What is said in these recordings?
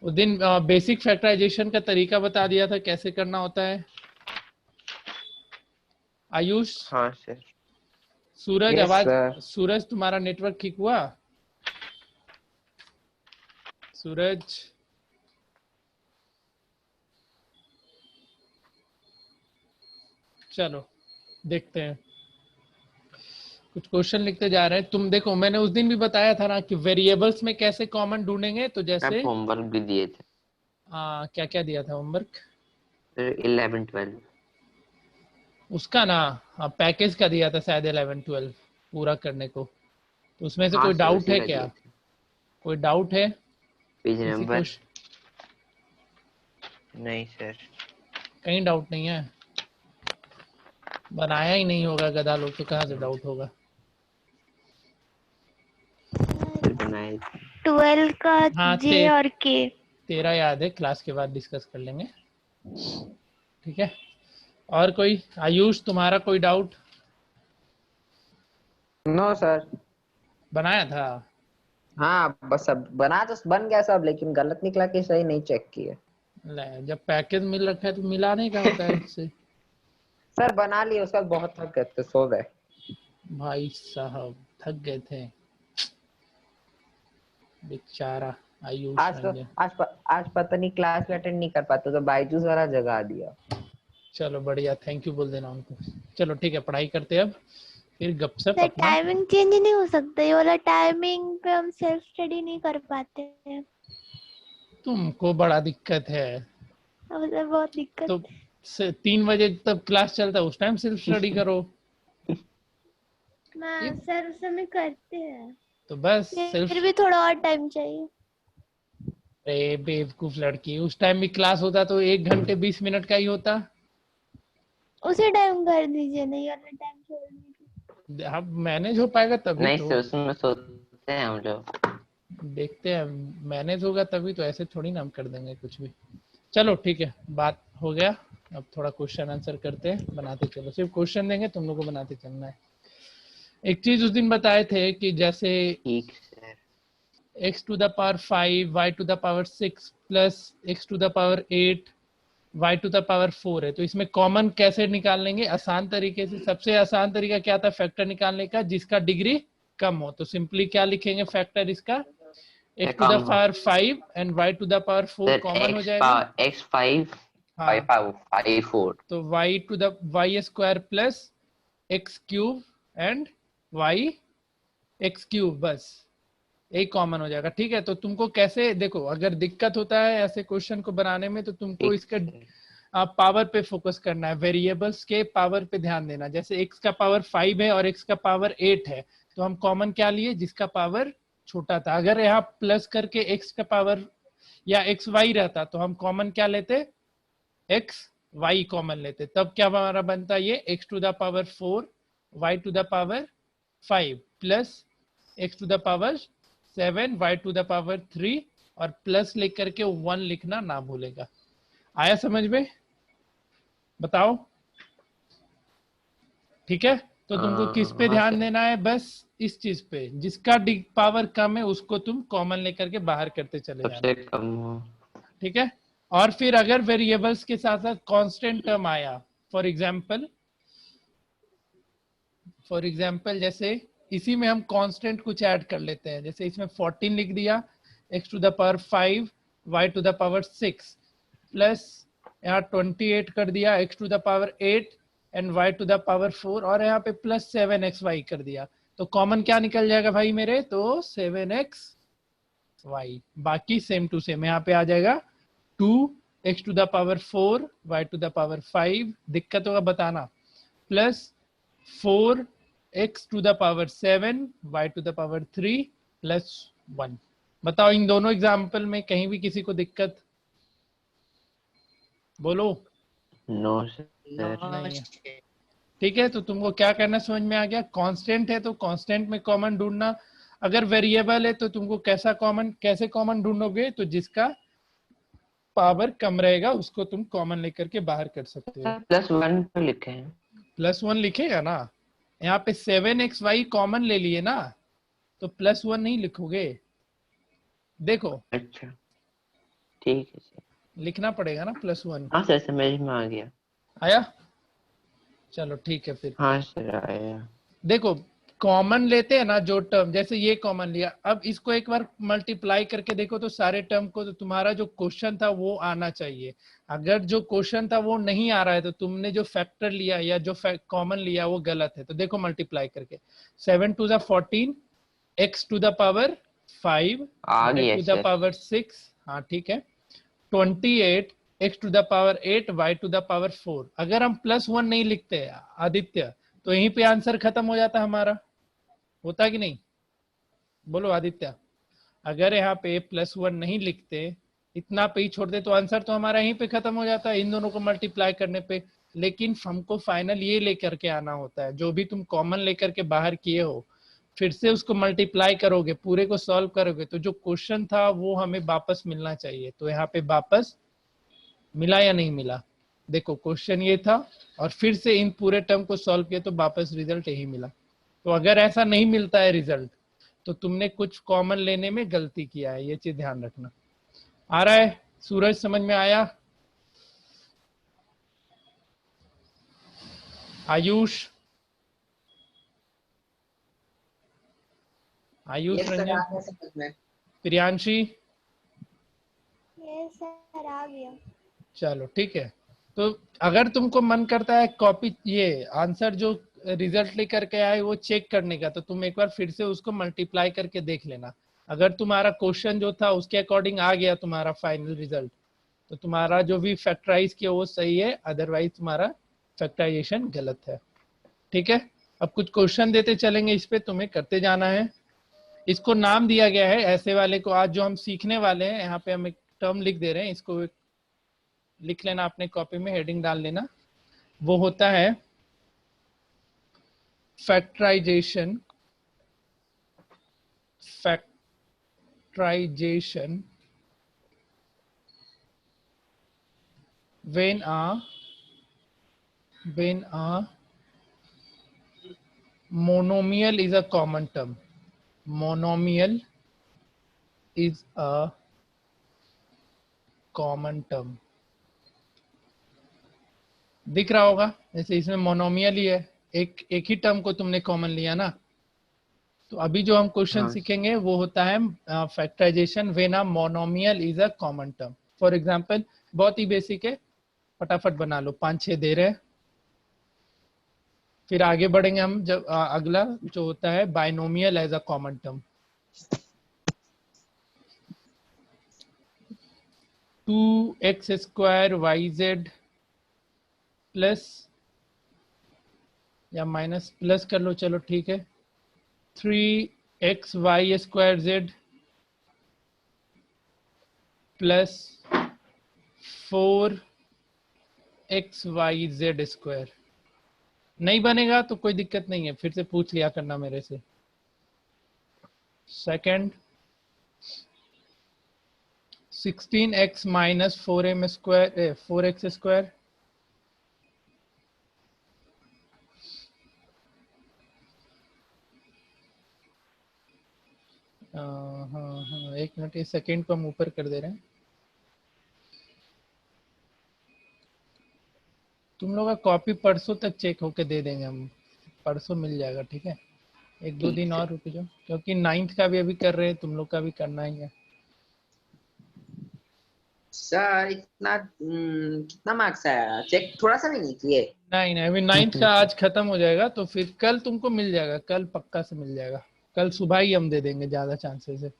उस दिन basic factorisation का तरीका बता दिया था कैसे करना होता है। आयुष, हाँ सर। सूरज यस आवाज, सर। सूरज तुम्हारा नेटवर्क ठीक हुआ? सूरज, चलो देखते हैं। कुछ क्वेश्चन लिखते जा रहे हैं। तुम देखो, मैंने उस दिन भी बताया था ना कि वेरिएबल्स में कैसे कॉमन ढूंढेंगे। तो जैसे आप होमवर्क भी दिए थे क्या क्या दिया था होमवर्क? 11-12। उसका ना पैकेज का दिया था शायद 11-12 पूरा करने को। तो उसमें से हाँ कोई सर डाउट उसी है का क्या? दिए थे। कोई डाउट है पेज किसी को? नंबर नहीं सर। कहीं डाउट नहीं है? बनाया ही नहीं होगा गधा लोग, तो कहाँ से डाउट होगा? सर बनाए थे। 12 का हाँ जे और के। तेरा याद है, क्लास के बाद डिस्कस कर लेंगे। ठीक है। और कोई? आयुष, तुम्हारा कोई डाउट? No sir. बनाया था? हाँ बस सब बना तो बन गया सब, लेकिन गलत निकला कि सही नहीं चेक किए। ले, जब पैकेज मिल रखा है तो मिलाने का होता है इससे। सर बना लिए, उसके बाद बहुत थक गए थे, सो गए। भाई साहब थक गए थे बेचारा आयुष आज तो रंजन। आज पता नहीं क्लास में अटेंड नहीं कर पाते तो बायजूस वाला जगा दिया। चलो बढ़िया, थैंक यू बोल देना उनको। चलो ठीक है, पढ़ाई करते हैं अब, फिर गपशप सर अपना। टाइमिंग चेंज नहीं हो सकता? ये वाला टाइमिंग पे हम सेल्फ स्टडी नहीं कर पाते हैं। तुमको बड़ा दिक्कत है मतलब बहुत दिक्कत। तो 3 बजे तक क्लास चलता है, उस टाइम सिर्फ स्टडी करो। ये ना सर उस समय करते हैं, तो बस फिर सिर्फ। भी थोड़ा और टाइम चाहिए। अरे बेवकूफ लड़की, उस टाइम भी क्लास होता तो 1 घंटे 20 मिनट का ही होता। उसी टाइम कर दीजिए, नहीं वाला टाइम छोड़ दीजिए। अब मैनेज हो पाएगा तभी नहीं तो। सर उसमें सोते हैं हम लोग। देखते हैं, मैनेज होगा तभी तो, ऐसे थोड़ी ना हम कर देंगे कुछ भी। चलो ठीक है, बात हो गया। अब थोड़ा क्वेश्चन आंसर करते हैं, बनाते चलो। सिर्फ क्वेश्चन देंगे, तुम लोग को बनाते चलना है। एक चीज उस दिन बताए थे कि जैसे ठीक sir. x to the power 5 y to the power 6 plus x to the power 8 y to the power 4 है, तो इसमें कॉमन कैसे निकाल लेंगे आसान तरीके से? सबसे आसान तरीका क्या था फैक्टर निकालने का? जिसका डिग्री कम हो। तो सिंपली क्या लिखेंगे फैक्टर इसका? x टू द कम हो power 5 and y to the power 4 sir. Common हो जाएगा। x5 हाँ, 5 4। तो y to the y square plus x cube and y x cube, बस एक कॉमन हो जाएगा। ठीक है, तो तुमको कैसे, देखो अगर दिक्कत होता है ऐसे क्वेश्चन को बनाने में तो तुमको ठीक इसका सर। पावर पे फोकस करना है, वेरिएबल्स के पावर पे ध्यान देना। जैसे x का पावर 5 है और x का पावर 8 है, तो हम कॉमन क्या लिए? जिसका पावर छोटा था। अगर यहाँ प्लस करके x का पावर या एक्स वाई रहता तो हम कॉमन क्या लेते? एक्स वाई कॉमन लेते, तब क्या हमारा बनता? ये x to the power 4 y to the power 5 plus x to the power 7 y to the power 3 और प्लस लेकर के 1 लिखना ना भूलेगा। आया समझ में? बताओ। ठीक है, तो तुमको किस पे हाँ ध्यान सर। देना है? बस इस चीज पे, जिसका पावर कम है उसको तुम कॉमन लेकर के बाहर करते चले जाना। सबसे कम हो। ठीक है। और फिर अगर वेरिएबल्स के साथ साथ कांस्टेंट टर्म आया, फॉर एग्जांपल जैसे इसी में हम कांस्टेंट कुछ ऐड कर लेते हैं। जैसे इसमें 14 लिख दिया, x to the power 5 y to the power 6 plus यहाँ 28 कर दिया x to the power 8 and y to the power 4 और यहाँ पे प्लस 7xy कर दिया। तो कॉमन क्या निकल जाएगा भाई मेरे? तो 7xy। बाकी सेम टू सेम यहाँ पे आ जाएगा 2x to the power 4 y to the power 5, दिक्कत होगा बताना, plus 4x to the power 7 y to the power 3 plus 1। बताओ इन दोनों एग्जाम्पल में कहीं भी किसी को दिक्कत? बोलो। No sir. नहीं है। ठीक है, तो तुमको क्या करना समझ में आ गया? कांस्टेंट है तो कांस्टेंट में कॉमन ढूंढना। अगर वेरिएबल है तो तुमको कैसे कॉमन ढूंढोगे? तो जिसका पावर कम रहेगा उसको तुम कॉमन लेकर के बाहर कर सकते हो। +1 तो लिखे हैं। +1 लिखेगा ना, यहाँ पे 7xy कॉमन ले लिए ना, तो +1 नहीं लिखोगे। देखो अच्छा ठीक है सर। लिखना पड़ेगा ना +1। हाँ सर, समझ में आ गया। आया? चलो ठीक है फिर। हाँ सर आया। देखो कॉमन लेते हैं ना जो टर्म, जैसे ये कॉमन लिया, अब इसको एक बार मल्टीप्लाई करके देखो तो सारे टर्म को, तो तुम्हारा जो क्वेश्चन था वो आना चाहिए। अगर जो क्वेश्चन था वो नहीं आ रहा है तो तुमने जो फैक्टर लिया या जो कॉमन लिया वो गलत है। तो देखो मल्टीप्लाई करके 7 to the 14, x to the power 5, आ y गया टू द सर। पावर 6, हाँ ठीक है, 28, x to the power 8, y to the power 4। अगर हम +1 नहीं लिखते आदित्य तो यहीं पे आंसर खत्म हो जाता हमारा, होता कि नहीं? बोलो आदित्य, अगर यहाँ पे +1 नहीं लिखते, इतना पे ही छोड़ते तो आंसर तो हमारा यहीं पे खत्म हो जाता है इन दोनों को मल्टीप्लाई करने पे। लेकिन हमको फाइनल ये लेकर के आना होता है, जो भी तुम कॉमन लेकर के बाहर किए हो फिर से उसको मल्टीप्लाई करोगे, पूरे को सॉल्व करोगे तो जो क्वेश्चन था वो हमें वापस मिलना चाहिए। तो यहाँ पे वापस मिला या नहीं मिला? देखो क्वेश्चन ये था और फिर से इन पूरे टर्म को सॉल्व किया तो वापस रिजल्ट यही मिला। तो अगर ऐसा नहीं मिलता है रिजल्ट तो तुमने कुछ कॉमन लेने में गलती किया है, ये चीज ध्यान रखना। आ रहा है सूरज, समझ में आया? आयुष, आयुष यस सर, रंजन, आ गया समझ में। प्रियांशी, यस सर आ गया। चलो ठीक है। तो अगर तुमको मन करता है कॉपी ये आंसर जो रिजल्ट लेकर के आए वो चेक करने का, तो तुम एक बार फिर से उसको मल्टीप्लाई करके देख लेना। अगर तुम्हारा क्वेश्चन जो था उसके अकॉर्डिंग आ गया तुम्हारा फाइनल रिजल्ट तो तुम्हारा जो भी फैक्टराइज किया वो सही है, अदरवाइज तुम्हारा फैक्टराइजेशन गलत है। ठीक है, अब कुछ क्वेश्चन देते चलेंगे, इस पे तुम्हें करते जाना है। इसको नाम दिया गया है ऐसे वाले को, आज जो हम सीखने वाले हैं यहाँ पे हम एक टर्म लिख दे रहे हैं, इसको लिख लेना अपने कॉपी में, हेडिंग डाल लेना। वो होता है factorization. Factorization when a monomial is a common term. Monomial is a common term. दिख रहा होगा, जैसे इसमें मोनोमियल ही है, एक ही टर्म को तुमने कॉमन लिया ना। तो अभी जो हम क्वेश्चन हाँ सीखेंगे वो होता है factorization when a monomial is a common term. For example बहुत ही बेसिक है, फटाफट बना लो, 5-6 दे रहे हैं। फिर आगे बढ़ेंगे हम, जब अगला जो होता है binomial as a common term. 2x² yz plus या माइनस, प्लस कर लो चलो ठीक है, 3xy² z प्लस 4xyz²। नहीं बनेगा तो कोई दिक्कत नहीं है, फिर से पूछ लिया करना मेरे से। Second 16x minus 4x²। हाँ, एक मिनट, ये सेकंड को हम ऊपर कर दे रहे हैं। तुम लोग का कॉपी परसों तक चेक होके दे देंगे हम, परसों मिल जाएगा ठीक है। 1-2 ठीक दिन सर। और रुक जाओ, क्योंकि 9th का भी अभी कर रहे हैं, तुम लोग का भी करना ही है। सर इतना कितना मार्क्स आया? चेक थोड़ा सा भी नहीं किए? नहीं अभी 9th का आज खत्म हो जाएगा तो फिर कल तुमको मिल जाएगा, कल पक्का से मिल जाएगा। कल सुबह ही हम दे देंगे, ज्यादा चांसेस है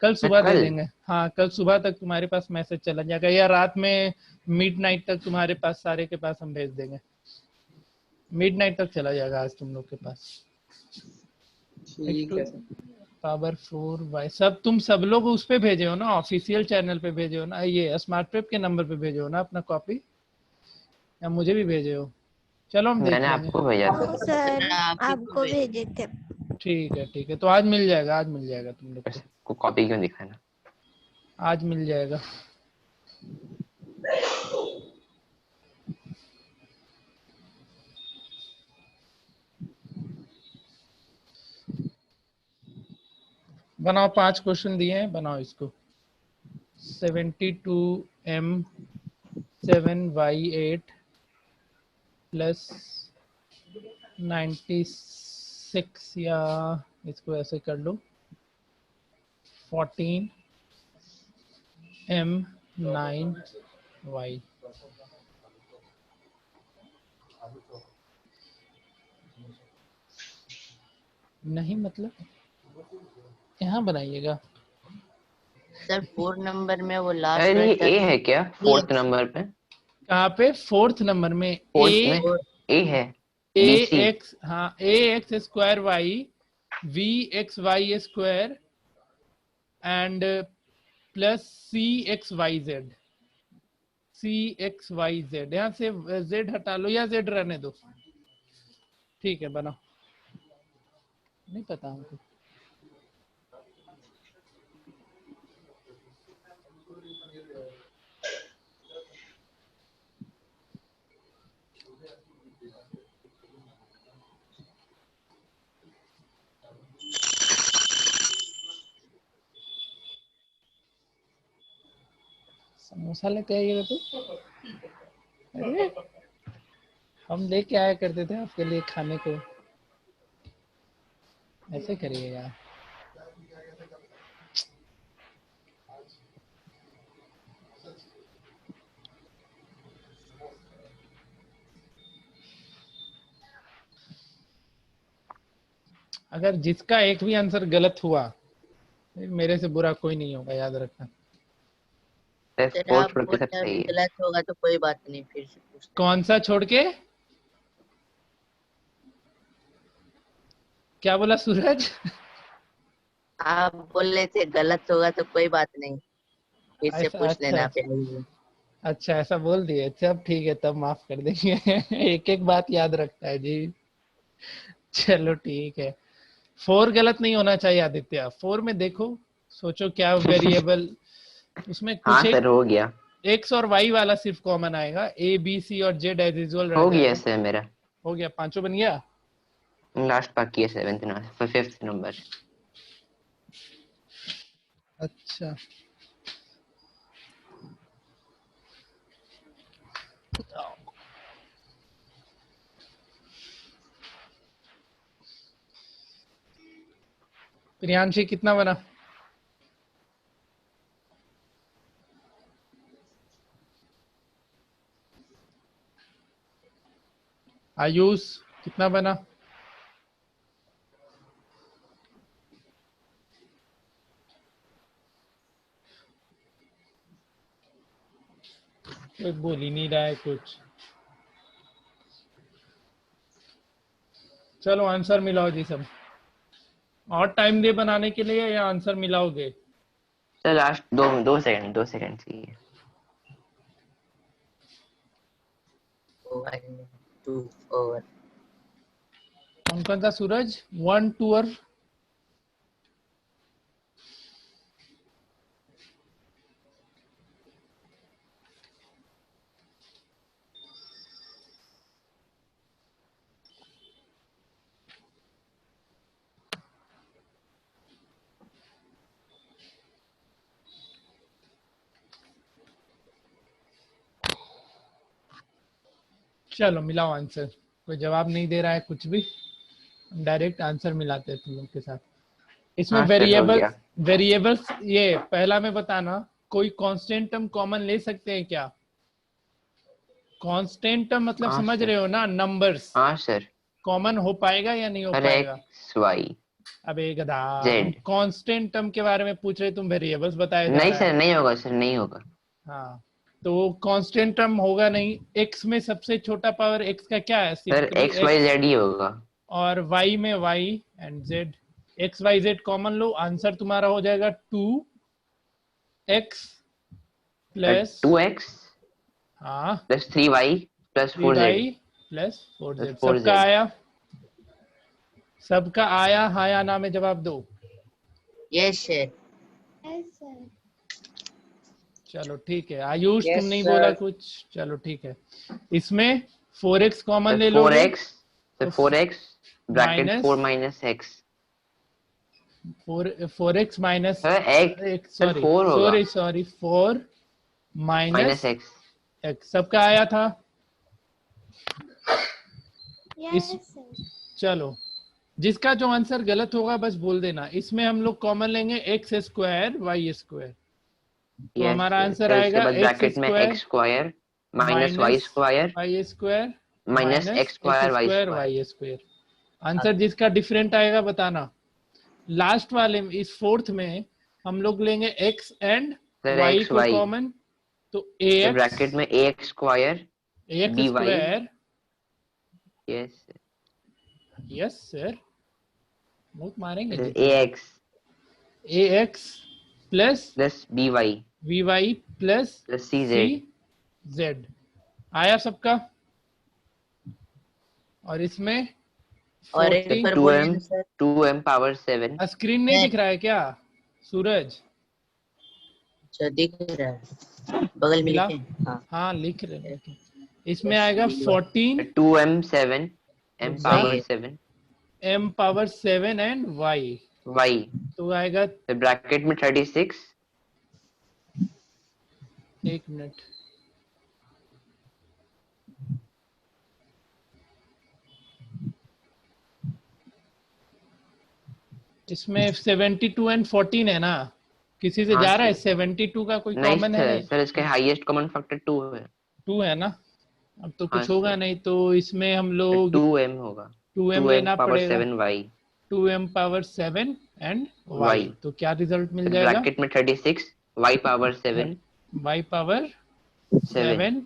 कल सुबह दे कल? देंगे। हाँ कल सुबह तक तुम्हारे पास मैसेज चला जाएगा, या रात में मिडनाइट तक तुम्हारे पास, सारे के पास हम भेज देंगे। मिडनाइट तक चला जाएगा आज तुम लोग के पास। ठीक है सर। पावर 4 बाय सब, तुम सब लोग उस पे भेजे हो ना, ऑफिशियल चैनल पे भेजे हो ना, ये स्मार्ट प्रेप के नंबर पे भेजे हो ना अपना कॉपी, या मुझे भी भेजे हो? चलो हम देख मैंने लेंगे। आपको भेजा था। सर आपको भेजे थे। ठीक है तो आज मिल जाएगा, आज मिल जाएगा तुम लोग को, को कॉपी क्यों दिखाना? आज मिल जाएगा। बनाओ, 5 क्वेश्चन दिए हैं, बनाओ इसको। 72m7y8 प्लस 96 या इसको ऐसे कर लो 14m9y। नहीं मतलब यहाँ बनाइएगा। सर 4 नंबर में वो लास्ट अरे ये में ए है क्या फोर्थ नंबर पे? कहाँ पे? फोर्थ नंबर में फोर्थ ए में ए है ए BC। एक्स, हाँ A X square Y V X Y square and plus C X Y Z. C X Y Z, यहाँ से जेड हटा लो या जेड रहने दो। ठीक है बनाओ। नहीं पता हमको। समोसा लेते आइएगा तो। अरे हम लेके आया करते थे आपके लिए खाने को, ऐसे करिएगा। अगर जिसका एक भी आंसर गलत हुआ फिर मेरे से बुरा कोई नहीं होगा, याद रखना। सर आप छोड़ के सब बोलना सही है। गलत होगा तो कोई बात नहीं, फिर से पूछते कौन सा छोड़ के? क्या बोला सूरज? आप बोल रहे थे गलत होगा तो कोई बात नहीं, फिर से ऐसा? पूछ लेना अच्छा फिर। अच्छा ऐसा बोल दिए, अच्छा ठीक है तब माफ कर देंगे। एक एक बात याद रखता है जी। चलो ठीक है। 4 गलत नहीं होना चाहिए आदित्य। 4 में देखो, सोचो क्या वेरिएबल उसमें हाँ कुछ एक सर हो गया। एक्स और वाई वाला सिर्फ कॉमन आएगा, ए बी सी और जेड एज यूजुअल रह हो गया जाएगा। सर मेरा। हो गया, पांचों बन गया। लास्ट बाकी है 7th नंबर 5th नंबर। अच्छा प्रियांशी कितना बना? आयुष कितना बना? कोई बोल ही नहीं रहा है कुछ। चलो आंसर मिलाओ जी सब। और टाइम दे बनाने के लिए या आंसर मिलाओगे? सर लास्ट 2 सेकंड चाहिए। 1 2 4 कौन कौन सा सूरज? 1 2 और चलो मिलाओ आंसर। कोई जवाब नहीं दे रहा है कुछ भी, डायरेक्ट आंसर मिलाते हैं तुम लोग के साथ। इसमें हाँ सर हो गया। वेरिएबल्स ये पहला में बताना, कोई कांस्टेंट टर्म कॉमन ले सकते हैं क्या? कांस्टेंट टर्म मतलब हाँ समझ सर। रहे हो ना, नंबर्स हाँ सर। कॉमन हो पाएगा या नहीं हो सर पाएगा? एक्स वाई अबे गधा, हम जेड। कांस्टेंट टर्म के बारे में पूछ रहे, तुम वेरिएबल्स बताया जा नहीं रहा सर है। नहीं होगा सर नहीं होगा। हाँ तो कांस्टेंट टर्म होगा नहीं। एक्स में सबसे छोटा पावर एक्स का क्या है? Sir simply X Y Z ही होगा। और y में y and z। x y z common लो, आंसर तुम्हारा हो जाएगा 2x प्लस 2x हाँ plus 3y plus 4z 3y plus 4z। 4z। सबका आया? सबका आया हाँ या ना में जवाब दो। Yes sir. Yes sir. चलो ठीक है। आयुष Yes, तुम नहीं sir. बोला कुछ, चलो ठीक है। इसमें 4x कॉमन ले सर लोगे 4x sir 4x bracket minus 4 minus x 4x minus sir x sir sorry 4 होगा sorry 4 minus minus x x सबका आया था। Yes sir. चलो जिसका जो आंसर गलत होगा बस बोल देना। इसमें हम लोग कॉमन लेंगे एक्स स्क्वायर वाई स्क्वायर, तो यस हमारा आंसर फिर उसके आएगा बाद एक्स ब्रैकेट में square x square minus y minus square Y square minus minus x square y square square. Y square. Answer जिसका डिफरेंट आएगा बताना। लास्ट वाले में इस फोर्थ में हम लोग लेंगे x and sir y x को y कॉमन, तो फिर ax ब्रैकेट में ax square ax by square yes yes sir बहुत मारेंगे जी। ax ax plus plus by vy plus plus cz z आया सबका। और इसमें और एक 40 बार बोलिए 2m ना सर। 2m पावर 7 स्क्रीन नहीं दिख रहा है क्या सूरज? अच्छा दिख रहा है, बगल में मिला? लिखे। हाँ हाँ लिख रहे हैं। इसमें आएगा 14 2m 7 m रुक जा, power 7 m power 7 and y, y तो आएगा फिर ब्रैकेट में 36 एक मिनट इसमें 72 एंड 14 है ना, किसी से हाँ जा रहा है? सर 72 का कोई नहीं कॉमन है? सर नहीं सर इसके हाईएस्ट कॉमन फैक्टर 2 है। 2 है ना, अब तो हाँ कुछ होगा सर नहीं, तो इसमें हम लोग 2m होगा 2m 2m लेना पावर पड़ेगा। 7 y 2m power 7 and y, y तो क्या रिजल्ट मिल फिर जाएगा? ब्रैकेट में 36 y power 7 y power 7 7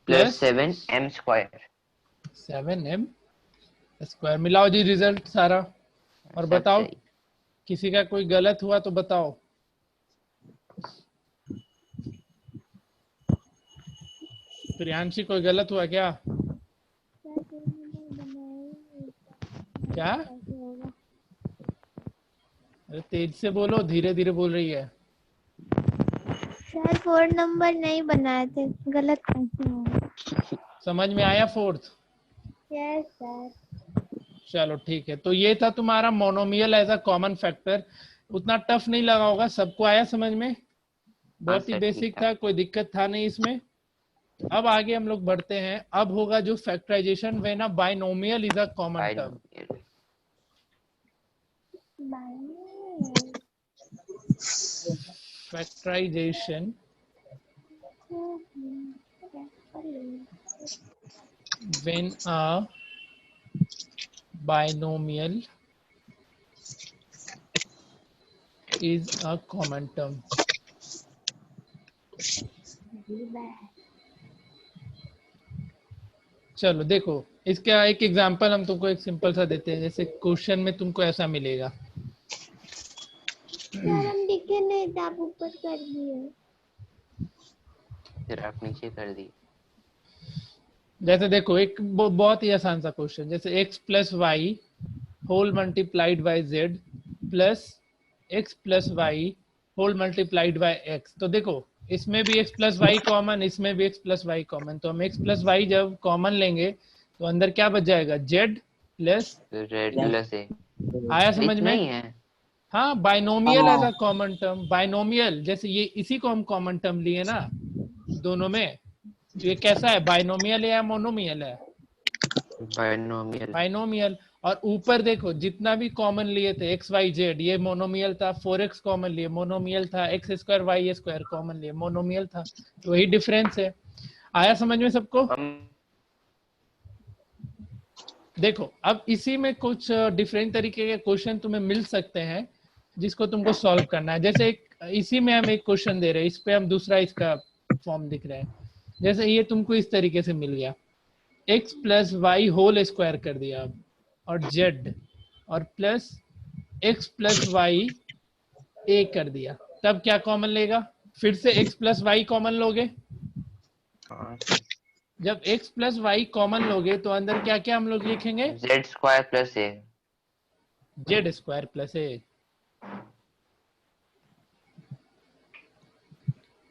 plus plus 7 m square. 7m square. मिलाओ जी रिजल्ट सारा और सब बताओ। सही। किसी का कोई गलत हुआ तो बताओ। प्रियांशी कोई गलत हुआ क्या? क्या? अरे तेज से बोलो, धीरे धीरे बोल रही है। सर 4 नंबर नहीं बनाए थे, गलत कैसे होगा? समझ में आया फोर्थ? Yes sir. चलो ठीक है, तो ये था तुम्हारा monomial as a common factor. उतना टफ नहीं लगा होगा, सबको आया समझ में? बहुत ही सर, बेसिक ठीक था, कोई दिक्कत था नहीं इसमें। अब आगे हम लोग बढ़ते हैं। अब होगा जो factorization when a binomial is a common term. Factorization when a binomial is a common term. चलो देखो, इसका एक एग्जांपल हम तुमको एक सिंपल सा देते हैं। जैसे क्वेश्चन में तुमको ऐसा मिलेगा। सर हम दिखे नहीं थे, आप ऊपर कर दिए। फिर आप नीचे कर दी। जैसे देखो एक बहुत ही आसान सा क्वेश्चन, जैसे x plus Y whole multiplied by Z plus X plus Y whole multiplied by X. तो देखो इसमें भी x प्लस वाई कॉमन, इसमें भी x प्लस वाई कॉमन, तो हम x प्लस वाई जब कॉमन लेंगे तो अंदर क्या बच जाएगा? z प्लस रेड प्लस ए आया समझ में? नहीं है। हाँ binomial as a common term. Binomial जैसे ये इसी को हम कॉमन टर्म लिए ना दोनों में, तो ये कैसा है? बाइनोमियल है या मोनोमियल है? बाइनोमियल। बाइनोमियल। और ऊपर देखो जितना भी कॉमन लिए थे एक्स वाई जेड, ये मोनोमियल था। 4x कॉमन लिए मोनोमियल था। X square Y square common लिए मोनोमियल था। तो वही डिफरेंस है। आया समझ में सबको? देखो अब इसी में कुछ डिफरेंट तरीके के क्वेश्चन तुम्हें मिल सकते हैं जिसको तुमको सॉल्व करना है। जैसे एक इसी में हम एक क्वेश्चन दे रहे हैं, इस पे हम दूसरा इसका फॉर्म दिख रहा है। जैसे ये तुमको इस तरीके से मिल गया, x plus Y whole square कर दिया अब, और z और plus x plus y a कर दिया। तब क्या कॉमन लेगा? फिर से x प्लस वाई कॉमन लोगे। जब x प्लस वाई कॉमन लोगे तो अंदर क्या क्या हम लोग लिखेंगे? Z square plus a. Z square plus a.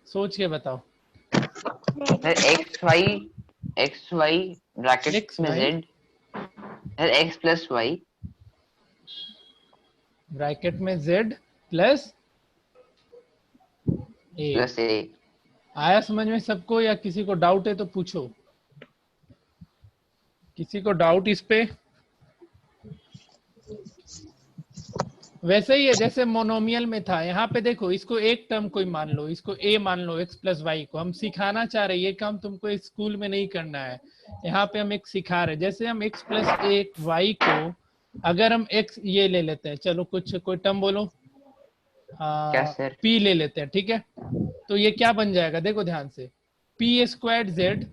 सोच के बताओ। एक्स वाई ब्रैकेट में z x plus y bracket में z plus a। Plus a. आया समझ में सबको, या किसी को डाउट है तो पूछो। किसी को डाउट इस पे? वैसे ही है जैसे मोनोमियल में था। यहाँ पे देखो, इसको एक टर्म कोई मान लो, इसको a मान लो, x प्लस वाई को। हम सिखाना चाह रहे हैं, ये काम तुमको इस स्कूल में नहीं करना है। यहाँ पे हम एक सिखा रहे हैं। जैसे हम x प्लस एक वाई को, अगर हम x ये ले लेते हैं, चलो कुछ कोई टर्म बोलो, क्या सर? p ले लेते हैं, ठीक है। तो ये क्या बन जाएगा, देखो ध्यान से, P square Z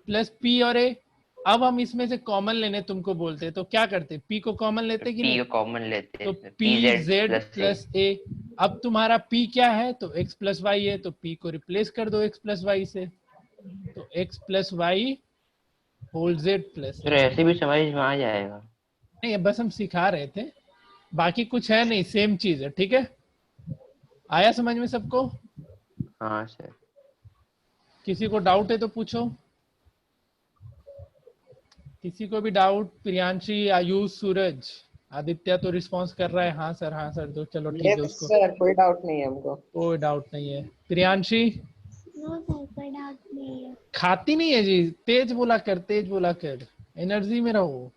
plus P और a। अब हम इसमें से कॉमन लेने तुमको बोलते हैं, तो क्या करते, p को कॉमन लेते कि पी नहीं? को कॉमन लेते तो हैं, P P Z Z plus A. Plus A. अब तुम्हारा p क्या है, तो x प्लस वाई है, तो p को रिप्लेस कर दो x प्लस वाई से, तो x plus Y whole Z plus sir A. ऐसे भी समझ में आ जाएगा। नहीं, बस हम सिखा रहे थे, बाकी कुछ है नहीं, सेम चीज है, ठीक है। आया समझ में सबको? हाँ सर। किसी को डाउट है तो पूछो। किसी को भी डाउट? प्रियांशी, आयुष, सूरज, आदित्य तो रिस्पांस कर रहा है हाँ सर, हाँ सर, तो चलो ठीक है, यस उसको सर, कोई डाउट नहीं है हमको। कोई डाउट नहीं है। प्रियांशी नो सर, कोई डाउट नहीं है। खाती नहीं है जी, तेज बोला कर, तेज बोला कर, एनर्जी में रहो।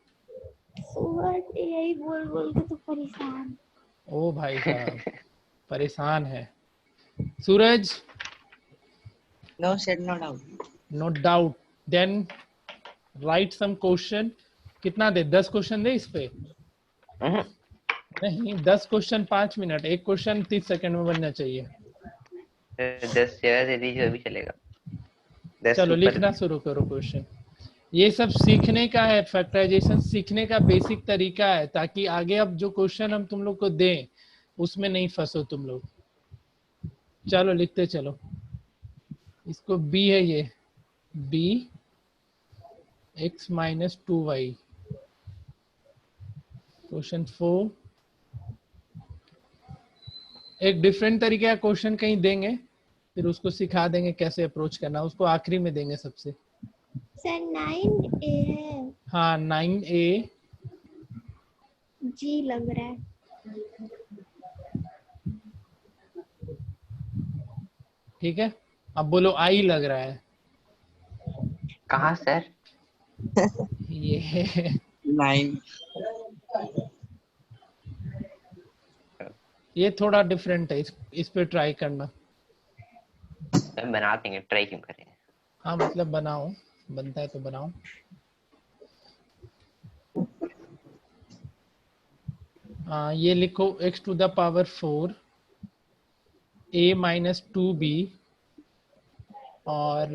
सूरज यही बोल बोल के तो परेशान। ओ भाई साहब परेशान है सूरज। No said no doubt. No doubt. Then write some question. कितना दे, 10 क्वेश्चन दे इस पे? हम्म, नहीं, 10 क्वेश्चन 5 मिनट, एक क्वेश्चन 30 सेकंड में बनना चाहिए। 10 ज्यादा दे दीजिए अभी चलेगा। 10 चलो ऊपर। लिखना शुरू करो क्वेश्चन। ये सब सीखने का है, फैक्टराइजेशन सीखने का बेसिक तरीका है, ताकि आगे अब जो क्वेश्चन हम तुम लोग को दें उसमें नहीं फंसो तुम लोग। चलो लिखते चलो। इसको b है, ये b x minus 2y। Question 4। एक डिफरेंट तरीके का क्वेश्चन कहीं देंगे, फिर उसको सिखा देंगे कैसे अप्रोच करना, उसको आखिरी में देंगे सबसे। सर 9A है। हाँ 9A। जी लग रहा है। ठीक है, अब बोलो आई लग रहा है। कहाँ सर? ये 9. ये थोड़ा डिफरेंट है, इस पे ट्राई करना। बना देंगे, ट्राई क्यों करेंगे। हाँ मतलब बनाओ, बनता है तो बनाओ। ये लिखो x to the power 4 a minus 2b और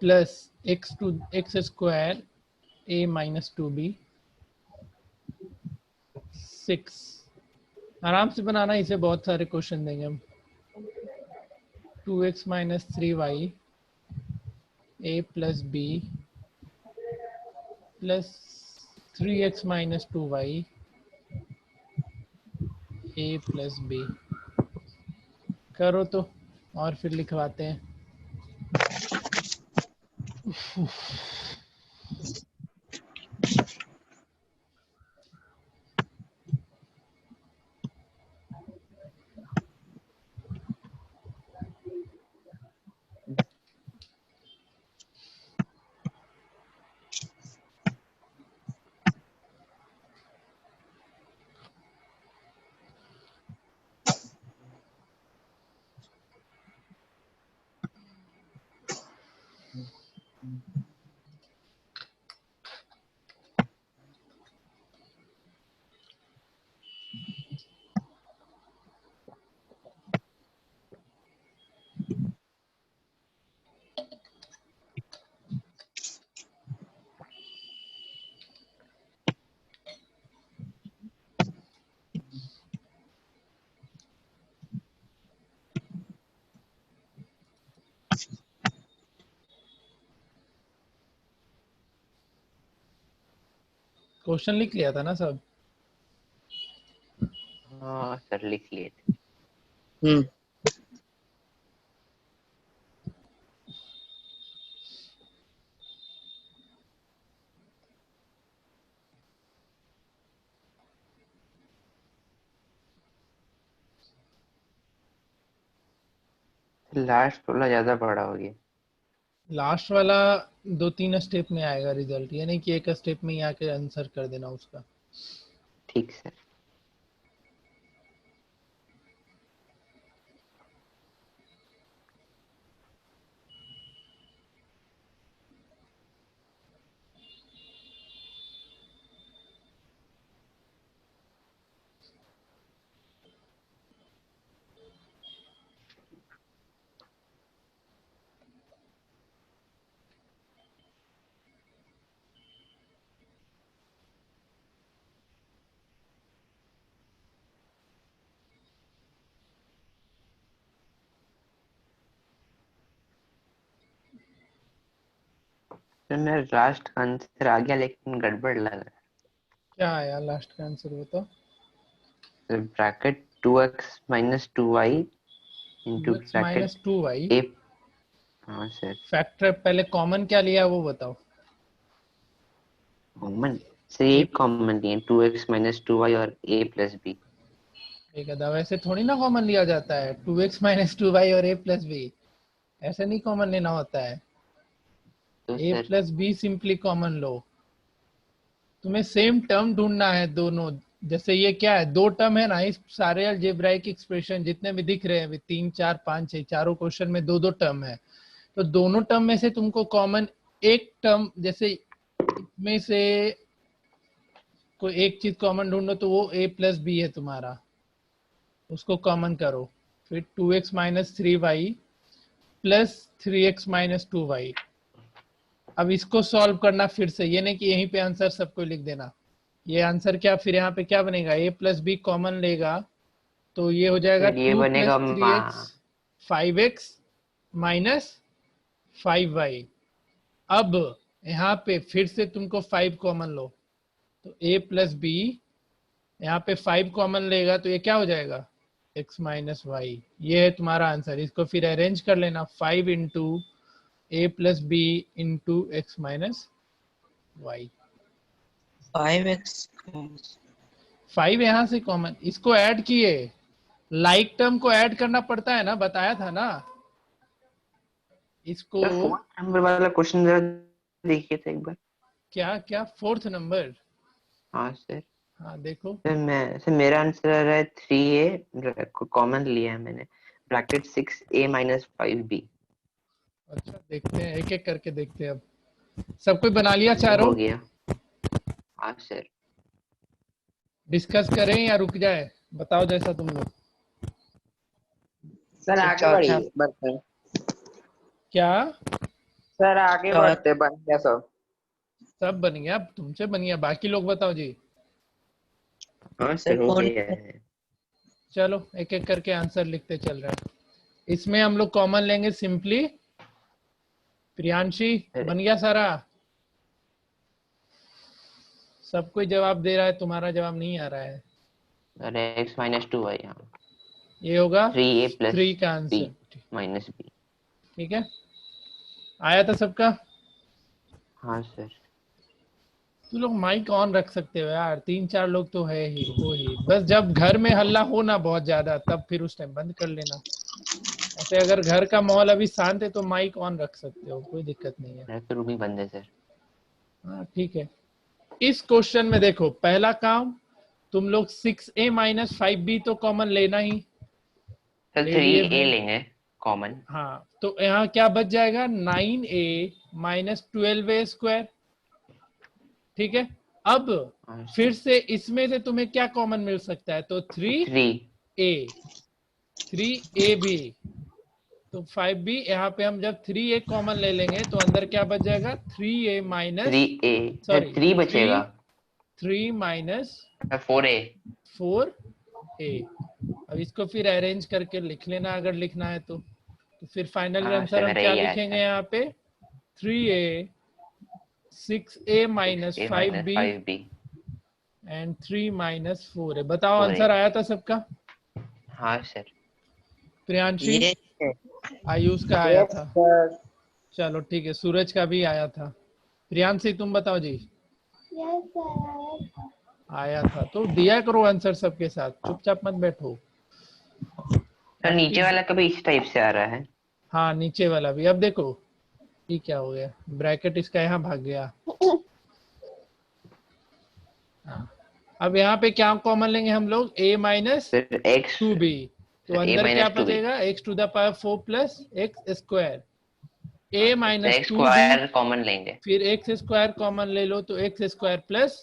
plus x square a minus 2b 6। आराम से बनाना, इसे बहुत सारे क्वेश्चन देंगे हम। 2x minus 3y a plus b plus 3x minus 2y a plus b। करो तो, और फिर लिखवाते हैं। क्वेश्चन लिख लिया था ना सब? हाँ सर लिख लिए थे। Hmm. लास्ट वाला ज्यादा बड़ा हो गया। लास्ट वाला 2-3 स्टेप में आएगा रिजल्ट, ये नहीं कि एक स्टेप में ही आके आंसर कर देना उसका। ठीक सर। तो मेरा लास्ट आंसर आ गया लेकिन गड़बड़ लग रहा क्या आया लास्ट का आंसर बताओ? है। Bracket 2x minus 2y into 2x bracket - 2y। a। हाँ सर। फैक्टर पहले कॉमन क्या लिया वो बताओ। कॉमन से एक कॉमन लिया 2x minus 2y और a plus b। एक अदा वैसे थोड़ी ना कॉमन लिया जाता है 2x - 2y और a + b, ऐसे नहीं कॉमन लेना होता है। तो a sir + b simply common लो। तुम्हें सेम टर्म ढूंढना है दोनों। जैसे ये क्या है, दो टर्म है ना, इस सारे अलजेब्राइक एक्सप्रेशन जितने भी दिख रहे हैं अभी 3 4 5 6 चारों क्वेश्चन में दो दो टर्म है। तो दोनों टर्म में से तुमको कॉमन एक टर्म, जैसे इसमें से कोई एक चीज कॉमन ढूंढो तो वो a + b है तुम्हारा, उसको कॉमन करो। फिर 2x - 3y + 3x - 2y। अब इसको सॉल्व करना फिर से, ये नहीं कि यहीं पे आंसर सबको लिख देना। ये आंसर क्या, फिर यहाँ पे क्या बनेगा, a + b कॉमन लेगा तो ये हो जाएगा फिर ये 2 बनेगा + 3x 5x - 5y। अब यहाँ पे फिर से तुमको 5 कॉमन लो तो a + b, यहाँ पे 5 कॉमन लेगा तो ये क्या हो जाएगा, x - y। ये है तुम्हारा आंसर। इसको फिर अरेंज कर लेना, 5 × a + b × x - y। 5x 5 यहाँ से कॉमन, इसको ऐड किए, लाइक टर्म को ऐड करना पड़ता है ना, बताया था ना इसको। सर 4th नंबर वाला क्वेश्चन जरा देखिए तो एक बार। क्या क्या 4th नंबर? हाँ सर। हाँ देखो। सर मेरा आंसर आ रहा है 3a कॉमन लिया है मैंने, ब्रैकेट 6a minus 5b। अच्छा देखते हैं, एक एक करके देखते हैं। अब सब कोई बना लिया चारों? हो गया। हाँ सर। डिस्कस करें या रुक जाए, बताओ जैसा तुम लोग। सर आगे चौथा बढ़िए, बढ़ते हैं। क्या सर आगे बढ़ते, बन गया सब। सब बन गया? अब तुमसे बन गया, बाकी लोग बताओ जी। हाँ सर हो गया है। चलो एक एक करके आंसर लिखते चल रहे हैं। इसमें हम लोग कॉमन लेंगे सिंपली। प्रियांशी बन गया सारा? सब कोई जवाब दे रहा है, तुम्हारा जवाब नहीं आ रहा है। अरे x minus 2y। हाँ ये होगा 3a plus 3 का b आंसर। minus b। ठीक है, आया था सबका? हाँ सर। तुम लोग माइक ऑन रख सकते हो यार, 3 4 लोग तो है ही, हो ही। बस जब घर में हल्ला हो ना बहुत ज्यादा, तब फिर उस टाइम बंद कर लेना। ऐसे अगर घर का माहौल अभी शांत है तो माइक ऑन रख सकते हो, कोई दिक्कत नहीं है। मेरा तो रूम ही बंद है सर। हाँ ठीक है। इस क्वेश्चन में देखो, पहला काम तुम लोग 6a - 5b तो कॉमन लेना ही, सर ले लिए 3a भाई। लेंगे कॉमन। हाँ तो यहाँ क्या बच जाएगा, 9a - 12a²। ठीक है, अब फिर से इसमें से तुम्हें क्या कॉमन मिल सकता है, तो 3a 3ab तो 5b। यहाँ पे हम जब 3a कॉमन ले लेंगे तो अंदर क्या बच जाएगा, 3a माइनस 3a सॉरी 3 बचेगा। 3 माइनस 4a 4a। अब इसको फिर अरेंज करके लिख लेना अगर लिखना है तो फिर फाइनल हाँ आंसर सर हम मेरा क्या यही आया लिखेंगे था। यहाँ पे, 3a 6a - 6a minus 5b 5b। And 3 - 4a। बताओ 4a। आंसर आया था सबका? हाँ सर। प्रियांशी, ये आयुष का आया यस था, सर। चलो ठीक है, सूरज का भी आया था। प्रियांशी तुम बताओ जी। Yes sir. आया था तो दिया करो आंसर सबके साथ, चुपचाप मत बैठो। सर नीचे वाला कभी इस टाइप से आ रहा है। हाँ नीचे वाला भी। अब देखो ये क्या हो गया, ब्रैकेट इसका यहाँ भाग गया। अब यहाँ पे क्या कॉमन लेंगे हम लोग, a माइनस फिर x 2b, तो a अंदर क्या minus 2b बचेगा, x to the power 4 plus x square, a तो minus x 2b, square common लेंगे। फिर एक्स स्क्वायर कॉमन ले लो तो एक्स स्क्वायर प्लस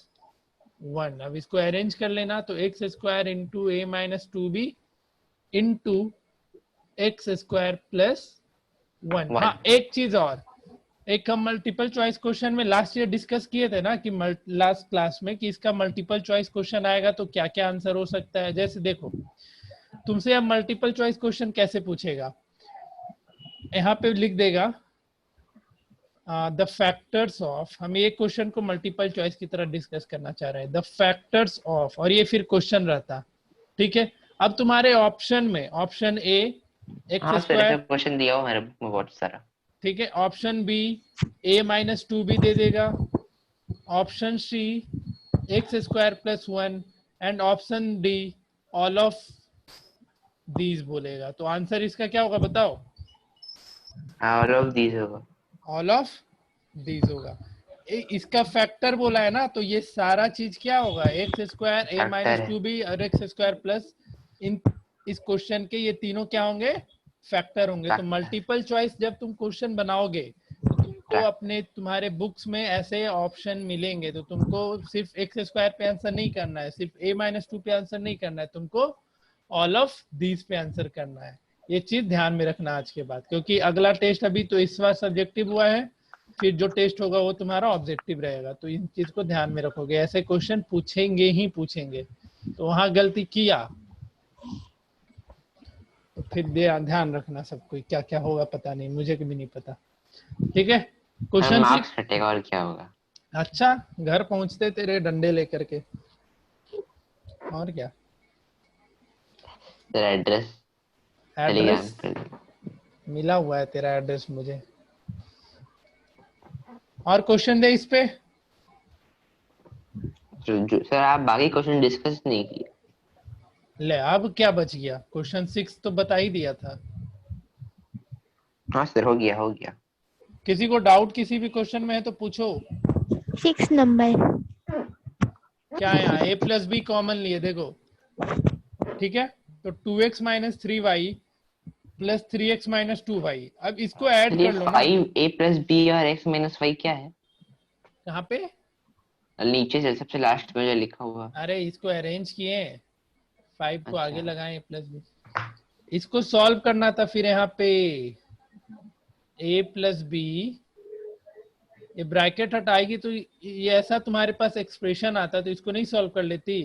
1। अब इसको अरेंज कर लेना, तो X square into A minus 2b into X square plus 1। हाँ एक चीज और, एक हम मल्टीपल चॉइस क्वेश्चन में लास्ट ईयर डिस्कस किए थे ना कि लास्ट क्लास में कि इसका मल्टीपल चॉइस क्वेश्चन आएगा तो क्या क्या आंसर हो सकता है। जैसे देखो तुमसे अब मल्टीपल चॉइस क्वेश्चन कैसे पूछेगा, यहाँ पे लिख देगा द फैक्टर्स ऑफ, हम एक क्वेश्चन को मल्टीपल चॉइस की तरह डिस्कस करना चाह रहे हैं, द फैक्टर्स ऑफ, और ये फिर क्वेश्चन रहता, ठीक है। अब तुम्हारे ऑप्शन में ऑप्शन ए एक्स हाँ सर, ऐसा स्क्वायर, क्वेश्चन दिया हुआ मेरे बुक में बहुत सारा। ठीक है, option b a minus 2b दे देगा, option c x square plus 1 and option d all of these बोलेगा। तो आंसर इसका क्या होगा बताओ, ऑल ऑफ दीज होगा। ऑल ऑफ दीज होगा। इसका फैक्टर बोला है ना, तो ये सारा चीज क्या होगा, एक्स स्क्वायर ए माइनस फैक्टर है। 2b और एक्स स्क्वायर प्लस, इन इस क्वेश्चन के ये तीनों क्या होंगे, फैक्टर होंगे। तो फैक्टर। मल्टीपल चॉइस जब तुम क्वेश्चन बनाओगे तो तुमको अपने तुम्हारे बुक्स में ऐसे ऑप्शन मिलेंगे, तो तुमको सिर्फ एक्स स्क्वायर पे आंसर नहीं करना है, सिर्फ a माइनस 2 पे आंसर नहीं करना है, तुमको ऑल ऑफ दीज पे आंसर करना है। ये चीज ध्यान में रखना आज के बाद, क्योंकि अगला टेस्ट अभी तो इस बार सब्जेक्टिव हुआ है, फिर जो टेस्ट होगा वो तुम्हारा ऑब्जेक्टिव रहेगा। तो इन चीज को ध्यान में रखोगे, ऐसे क्वेश्चन पूछेंगे ही पूछेंगे। तो वहां गलती किया तो फिर ध्यान रखना, सब कोई क्या क्या होगा पता नहीं, मुझे भी नहीं पता, ठीक है। क्वेश्चन मार्क्स कटेगा और क्या होगा। अच्छा घर पहुंचते तेरे डंडे लेकर के, और क्या, तेरा एड्रेस टेलीग्राम एड्रेस पे। मिला हुआ है तेरा एड्रेस मुझे। और क्वेश्चन दे इस पे, जो सर आप बाकी क्वेश्चन डिस्कस नहीं किए। ले अब क्या बच गया, क्वेश्चन 6 तो बता ही दिया था। हाँ सर, हो गया हो गया। किसी को डाउट किसी भी क्वेश्चन में है तो पूछो। 6 नंबर। क्या है यहाँ, a प्लस बी कॉमन लिए देखो, ठीक है, तो 2x minus 3y plus 3x minus 2y। अब इसको ऐड ये कर लो ना। 5a प्लस b और x माइनस y क्या है? कहाँ पे, नीचे से सबसे लास्ट में जो लिखा हुआ। अरे इसको अरेंज किए, 5 को आगे अच्छा। लगाए प्लस बी, इसको सॉल्व करना था। फिर यहाँ पे a प्लस बी, ये ब्रैकेट हटाएगी तो ये ऐसा तुम्हारे पास एक्सप्रेशन आता, तो इसको नहीं सॉल्व कर लेती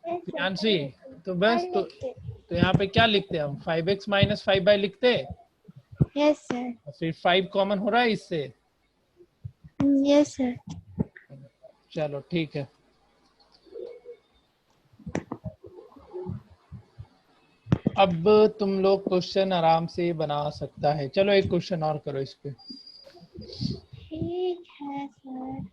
प्रियांशी? तो बस तो यहाँ पे क्या लिखते हैं हम, 5x माइनस 5y लिखते, यस सर। फिर 5 कॉमन हो रहा है इससे। Yes sir. चलो ठीक है, अब तुम लोग क्वेश्चन आराम से बना सकता है। चलो एक क्वेश्चन और करो इस पे। ठीक है सर।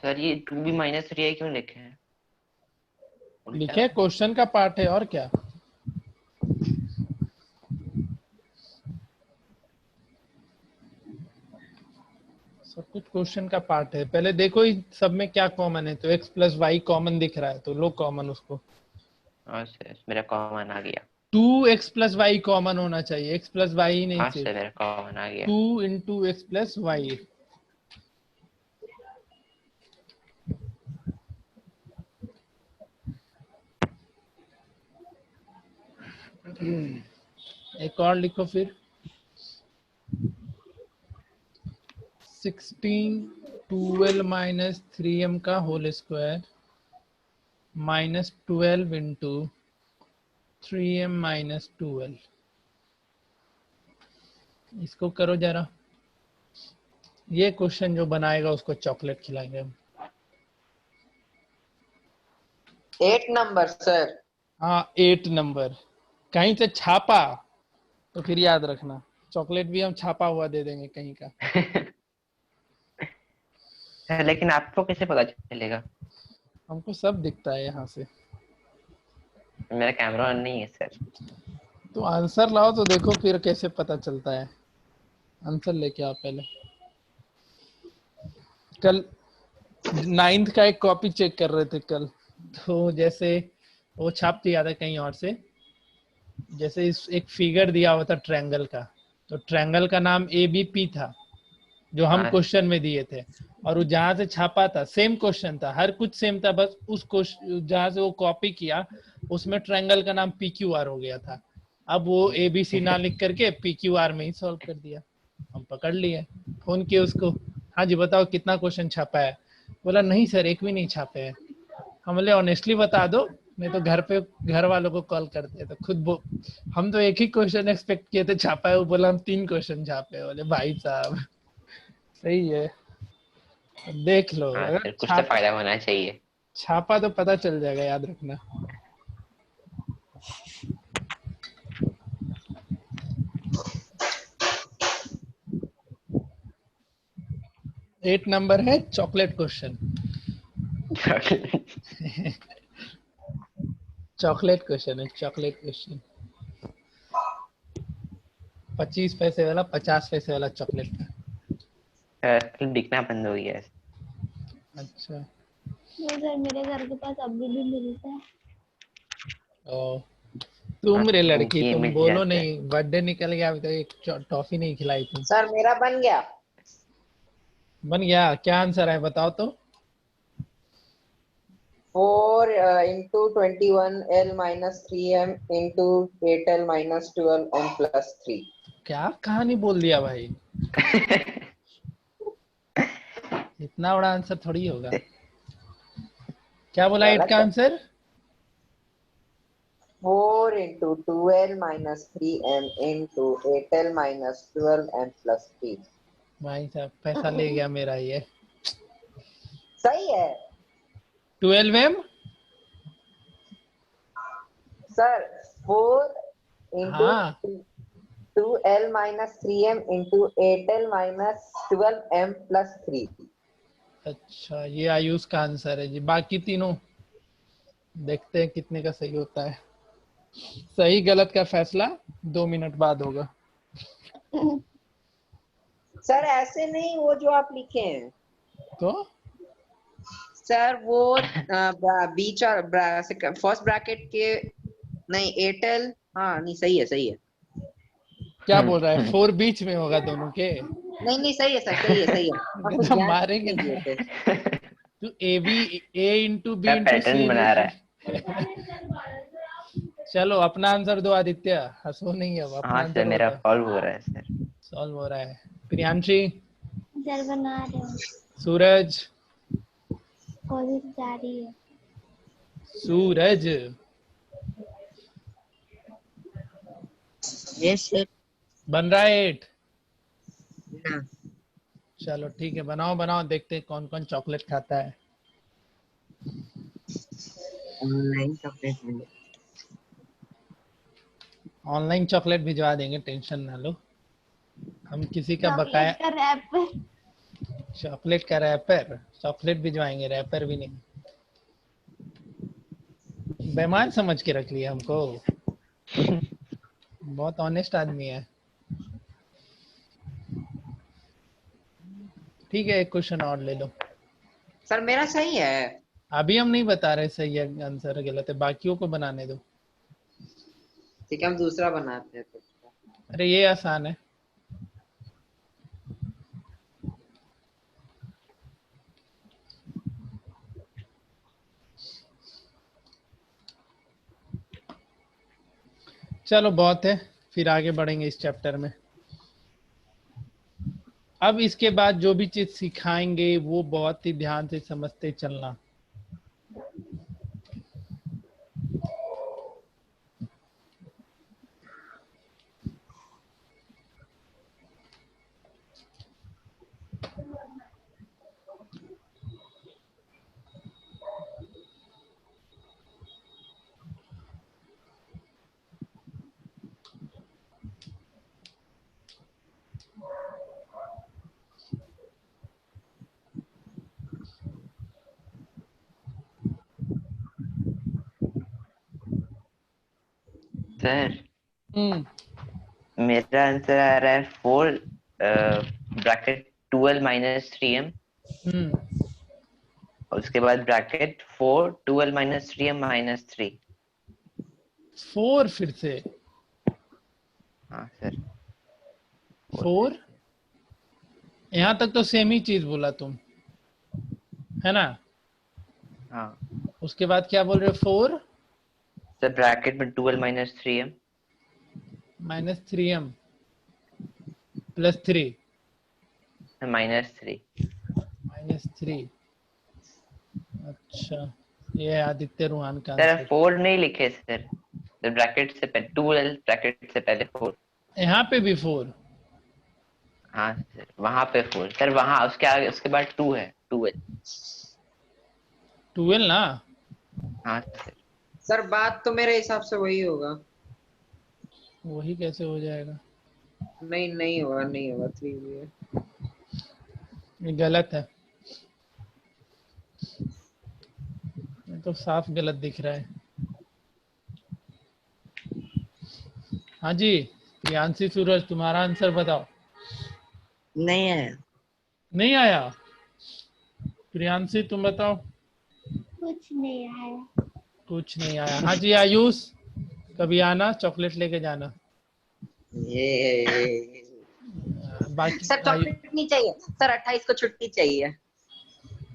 सर ये 2b माइनस 3i क्यों लिखे हैं? लिखे क्वेश्चन का पार्ट है और क्या। सब कुछ क्वेश्चन का पार्ट है। पहले देखो इन सब में क्या कॉमन है, तो x प्लस वाई कॉमन दिख रहा है तो लो कॉमन उसको। हाँ सर, मेरा कॉमन आ गया। 2x प्लस वाई कॉमन होना चाहिए, x प्लस वाई ही नहीं, हाँ सिर्फ सर, मेरा कॉमन आ गया। 2 इंटू एक्स प्लस वाई। एक और लिखो फिर, 16 12 माइनस 3m का whole square minus 12 into 3m minus 12। इसको करो जरा, ये क्वेश्चन जो बनाएगा उसको चॉकलेट खिलाएंगे हम। 8 नंबर सर। हाँ 8 नंबर, कहीं से छापा तो फिर याद रखना, चॉकलेट भी हम छापा हुआ दे देंगे कहीं का। लेकिन आपको कैसे पता चलेगा? हमको सब दिखता है यहाँ से। मेरा कैमरा ऑन नहीं है सर। तो आंसर लाओ तो देखो फिर कैसे पता चलता है। आंसर लेके आओ पहले। कल 9th का एक कॉपी चेक कर रहे थे कल, तो जैसे वो छाप दिया था कहीं और से, जैसे इस एक फिगर दिया हुआ था ट्रायंगल का, तो ट्रायंगल का नाम ABP था जो हम हाँ। क्वेश्चन में दिए थे, और वो जहाँ से छापा था सेम क्वेश्चन था, हर कुछ सेम था, बस उस क्वेश्चन जहाँ से वो कॉपी किया उसमें ट्रायंगल का नाम PQR हो गया था। अब वो ABC ना लिख करके PQR में ही सॉल्व कर दिया। हम पकड़ लिए, फोन किए उसको, हाँ जी बताओ कितना क्वेश्चन छापा है। बोला नहीं सर एक भी नहीं छापे हैं। हम बोले ऑनेस्टली बता दो, नहीं तो घर पे घर वालों को कॉल करते हैं। तो हम तो एक ही क्वेश्चन एक्सपेक्ट किए थे छापा है, वो बोला हम 3 क्वेश्चन छापे हैं। बोले भाई साहब सही है, देख लो हाँ अगर सर, कुछ तो फायदा होना चाहिए। छापा तो पता चल जाएगा, याद रखना। एट नंबर है चॉकलेट क्वेश्चन। चॉकलेट क्वेश्चन है, चॉकलेट क्वेश्चन। 25 पैसे वाला 50 पैसे वाला चॉकलेट का। दिखना बंद हो गया है। अच्छा नहीं सर, मेरे घर के पास अभी भी मिलता है। ओ, तुम रे लड़की ये तुम मिल बोलो जाता है। नहीं, बर्थडे निकल गया अभी तक एक टॉफी नहीं खिलाई तुम। सर मेरा बन गया। बन गया, क्या आंसर है बताओ तो। 4 into 21L minus 3M into 8L minus 12M plus 3। क्या कहानी बोल दिया भाई, इतना बड़ा आंसर थोड़ी होगा। क्या बोला 8 गलत का है। Answer? 4 into 2L minus 3M into 8L minus 12M plus 3। भाई साहब पैसा ले गया मेरा ये। सही है 12M। सर। 4 into हाँ 2L minus 3M into 8L minus 12M plus 3। अच्छा, ये आयुष का आंसर है जी। बाकी तीनों देखते हैं कितने का सही होता है। सही गलत का फैसला 2 मिनट बाद होगा। सर ऐसे नहीं, वो जो आप लिखे हैं तो सर, वो बीच और फर्स्ट ब्रैकेट के नहीं, एयरटेल। हाँ नहीं, सही है सही है। क्या बोल रहा है, 4 बीच में होगा दोनों के? नहीं नहीं, सही है सर, सही है सही है। हम कुछ गधा ध्यान मारेंगे नहीं दिए ना। थे। तू A इंटू बी क्या इंटू सी पैटर्न बना रहा है। चलो अपना आंसर दो आदित्य, हंसो नहीं, अब अपना हाँ सर, आंसर मेरा बता। सॉल्व हो रहा है सर। सॉल्व हो रहा है। प्रियांशी, सर बना रहे हो, सूरज, कोशिश जारी है। सूरज यस सर। बन रहा है 8। ना चलो ठीक है, बनाओ बनाओ, देखते हैं कौन कौन चॉकलेट खाता है। ऑनलाइन चॉकलेट मिले। ऑनलाइन चॉकलेट भिजवा देंगे, टेंशन ना लो। हम किसी का बकाया, चॉकलेट का रैपर। चॉकलेट का रैपर, चॉकलेट भिजवाएंगे, रैपर भी नहीं। बेईमान समझ के रख लिया हमको, बहुत ऑनेस्ट आदमी है। ठीक है एक क्वेश्चन और ले लो। सर मेरा सही है। अभी हम नहीं बता रहे सही है आंसर गलत है, बाकियों को बनाने दो। ठीक है, हम दूसरा बनाते हैं तो। अरे ये आसान है। चलो बहुत है, फिर आगे बढ़ेंगे इस चैप्टर में। अब इसके बाद जो भी चीज सिखाएंगे वो बहुत ही ध्यान से समझते चलना। सर हम्म मेरा आंसर आ रहा है 4 ब्रैकेट 12 माइनस 3m, उसके बाद ब्रैकेट 4 12 माइनस 3m माइनस 3। 4 फिर से हाँ सर 4, यहाँ तक तो सेम ही चीज बोला तुम, है ना? हाँ उसके बाद क्या बोल रहे हो? 4 सर ब्रैकेट में 12 minus 3m minus 3m plus 3 minus 3। Minus 3। अच्छा, ये है आदित्य रुहान का सर आंसर। 4 नहीं लिखे सर, तो ब्रैकेट से पहले 12 ब्रैकेट से पहले 4। यहाँ पे भी 4। हाँ सर वहां पे 4 सर, वहां उसके आगे उसके बाद 2 है 12। 12 ना? हाँ सर सर बात तो मेरे हिसाब से वही होगा। वही कैसे हो जाएगा? नहीं नहीं होगा, नहीं होगा, 3 भी है। ये गलत है, ये तो साफ गलत दिख रहा है। हाँ जी प्रियांशी सूरज, तुम्हारा आंसर बताओ। नहीं है। नहीं आया? प्रियांशी तुम बताओ। कुछ नहीं आया। कुछ नहीं आया। हाँ जी आयुष, कभी आना, चॉकलेट लेके जाना। ये बाकी सर चॉकलेट नहीं चाहिए सर, 28 को छुट्टी चाहिए।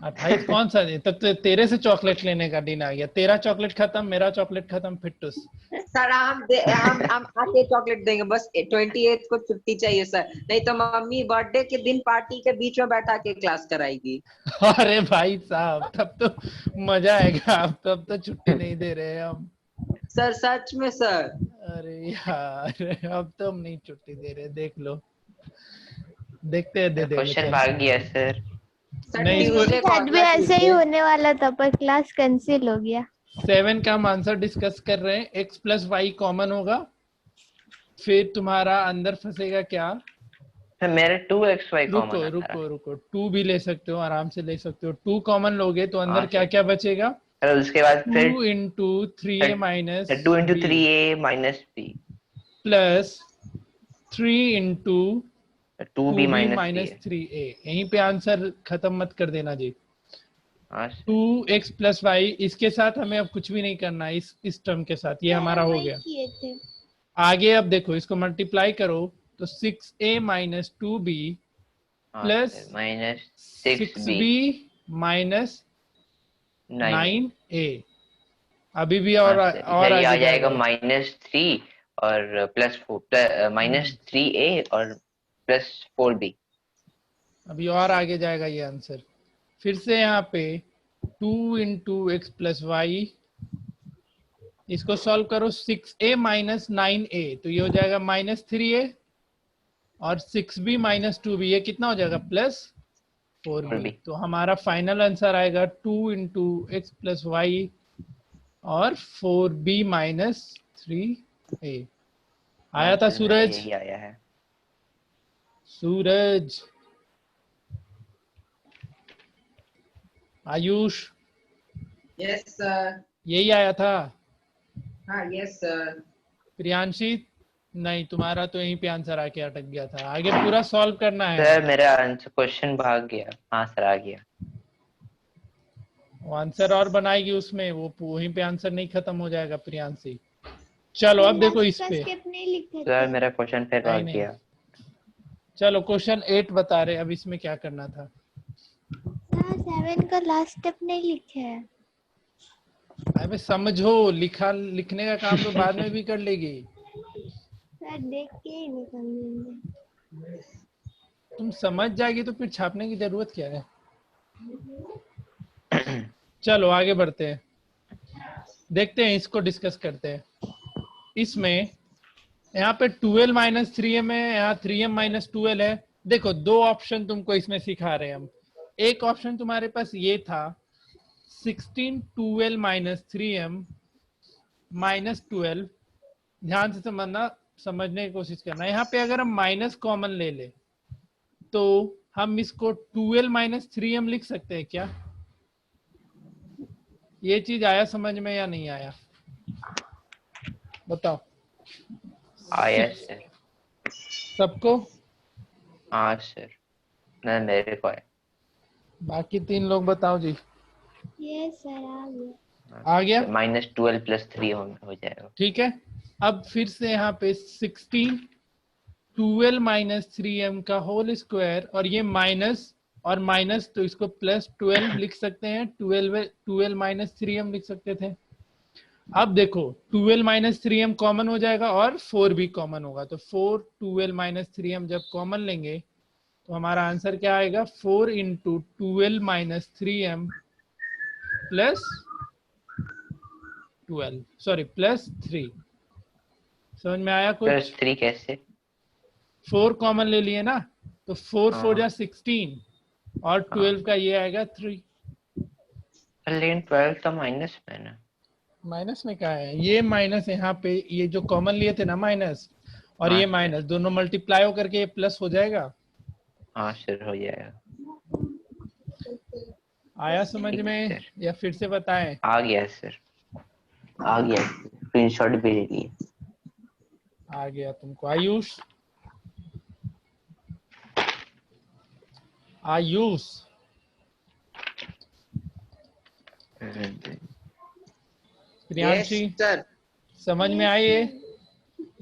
28 कौन सा दिन? तब तो तेरे से चॉकलेट लेने का दिन आ गया। तेरा चॉकलेट खत्म, मेरा चॉकलेट खत्म, फिट्टूस। सर हम आके चॉकलेट देंगे, बस 28 को छुट्टी चाहिए सर, नहीं तो मम्मी बर्थडे के दिन पार्टी के बीच में बैठा के क्लास कराएगी। अरे भाई साहब, तब तो मजा आएगा। अब तो छुट्टी नहीं दे रहे हैं हम। सर सच में सर। अरे यार, अब तो हम नहीं छुट्टी दे रहे, देख लो, देखते हैं दे देंगे। क्वेश्चन चलो। भाग गया सर। सर नहीं, इसको ट्यूसडे को शायद भी अगला ऐसे ही Tuesday। होने वाला था पर क्लास कैंसिल हो गया। 7 का हम आंसर डिस्कस कर रहे हैं। x प्लस वाई कॉमन होगा, फिर तुम्हारा अंदर फंसेगा क्या? सर मेरे 2xy रुको कॉमन आता रुको है। रुको, 2 भी ले सकते हो, आराम से ले सकते हो। 2 कॉमन लोगे तो अंदर हाँ क्या सर, क्या बचेगा? सर उसके बाद फिर 2 into 3a minus 2 into b 3a minus b, plus 3 into 2b 2b minus minus 3a। 3a। यहीं पे आंसर खत्म मत कर देना जी। हाँ सर 2x प्लस वाई, इसके साथ हमें अब कुछ भी नहीं करना, इस टर्म के साथ ये हमारा हो गया। किए थे। आगे अब देखो, इसको मल्टीप्लाई करो तो 6a माइनस 2b हाँ plus sir minus 6b 6b minus 9a। 9a। अभी भी हाँ और सर इधर ये आ आगे जाएगा जाएगा। -3 और +4 -3a और +4b। अभी और आगे जाएगा ये आंसर। फिर से यहाँ पे 2 इंटू एक्स प्लस वाई, इसको सॉल्व करो 6a माइनस 9a, तो ये हो जाएगा -3a और 6b माइनस 2b, ये कितना हो जाएगा? +4b। 4b। तो हमारा फाइनल आंसर आएगा 2 इंटू एक्स प्लस वाई और 4b माइनस 3a। हाँ आया था सर मेरा सूरज? यही आया है। सूरज, आयुष, यस सर। यही आया था? हाँ यस सर। प्रियांशी, नहीं, तुम्हारा तो यहीं पे आंसर आके अटक गया था, आगे पूरा सॉल्व करना है। सर मेरा आंसर क्वेश्चन भाग गया। हाँ सर आ गया। वो आंसर और बनाएगी उसमें, वो वहीं पे आंसर नहीं खत्म हो जाएगा प्रियांशी। चलो अब देखो इस पे। स्टेप नहीं लिखे सर थे। मेरा क्वेश्चन फिर नहीं भाग नहीं, गया। चलो क्वेश्चन 8 बता रहे, अब इसमें क्या करना था? सर 7 का लास्ट स्टेप नहीं लिखे है। अबे समझो, लिखने का काम तो बाद में भी कर लेगी। सर देख के ही नहीं समझेंगे। तुम समझ जाएगी तो फिर छापने की जरूरत क्या है? चलो आगे बढ़ते हैं, देखते हैं, इसको डिस्कस करते हैं। इसमें यहाँ पे 12 माइनस 3m है, यहाँ 3m माइनस 12 है। देखो दो ऑप्शन तुमको इसमें सिखा रहे हैं हम। एक ऑप्शन तुम्हारे पास ये था 16 12 माइनस 3m माइनस 12। ध्यान से समझने की कोशिश करना। यहाँ पे अगर हम माइनस कॉमन ले ले तो हम इसको 12 माइनस 3m लिख सकते हैं क्या? ये चीज आया समझ में या नहीं आया? बताओ। आया सर। सबको? हाँ सर, नहीं मेरे को है। बाकी 3 लोग बताओ जी। यस सर आ गया। आ गया? -12 + 3 हो जाएगा। ठीक है, अब फिर से यहाँ पे 16 12 माइनस 3m का होल स्क्वायर, और ये माइनस और माइनस, तो इसको +12 लिख सकते हैं। 12 माइनस 3m लिख सकते थे। अब देखो 12 माइनस 3m कॉमन हो जाएगा और 4 भी कॉमन होगा, तो 4 12 माइनस 3m जब कॉमन लेंगे तो हमारा आंसर क्या आएगा? 4 into 12 minus 3m plus 12, sorry +3। समझ में आया कुछ? +3 कैसे? 4 कॉमन ले लिए ना, तो 4 हाँ। 4 जा 16 और 12 का ये आएगा 3। लेकिन 12 तो माइनस में ना। माइनस में क्या है? ये माइनस यहाँ पे, ये जो कॉमन लिए थे ना माइनस, और हाँ ये सर। माइनस दोनों मल्टीप्लाई होकर के ये प्लस हो जाएगा। हाँ सर, हो जाएगा। आया समझ ठीक में सर। या फिर से बताएं? आ गया सर, आ गया। स्क्रीनशॉट भी ले लिए। आ गया तुमको? Ayush, Ayush Priyanshi, yes sir. समझ में आई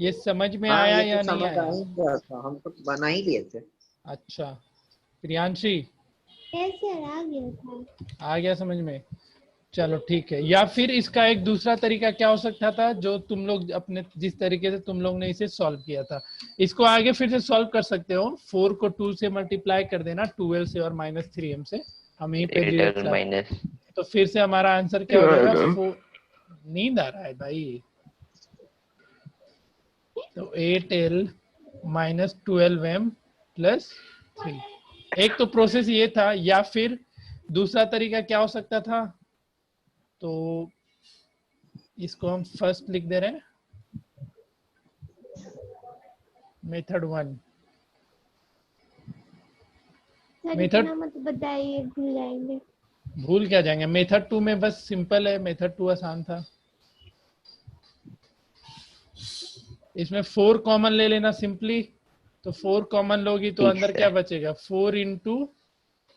ये समझ में हाँ आया ये या तो नहीं समझ आ आया? ही गया था, हम तो बना ही लिए थे। अच्छा प्रियांशी, यस सर आ गया था। आ गया समझ में? चलो ठीक है। या फिर इसका एक दूसरा तरीका क्या हो सकता था, जो तुम लोग अपने जिस तरीके से तुम लोग ने इसे सॉल्व किया था, इसको आगे फिर से सॉल्व कर सकते हो। 4 को 2 से मल्टीप्लाई कर देना, 12 से और -3m से, हम यहीं पे 8 माइनस। तो फिर से हमारा आंसर क्या हो जाएगा? 4। नींद आ रहा है भाई? तो 8l माइनस 12m प्लस 3। एक तो प्रोसेस ये था, या फिर दूसरा तरीका क्या हो सकता था, तो इसको हम फर्स्ट लिख दे रहे हैं, मेथड 1। सर मेथड इतना मत बताइए, भूल जाएंगे। भूल क्या जाएंगे? मेथड 2 में बस सिंपल है, मेथड 2 आसान था। इसमें 4 कॉमन ले लेना सिंपली, तो 4 कॉमन लोगी तो ठीक अंदर है। क्या बचेगा? 4 into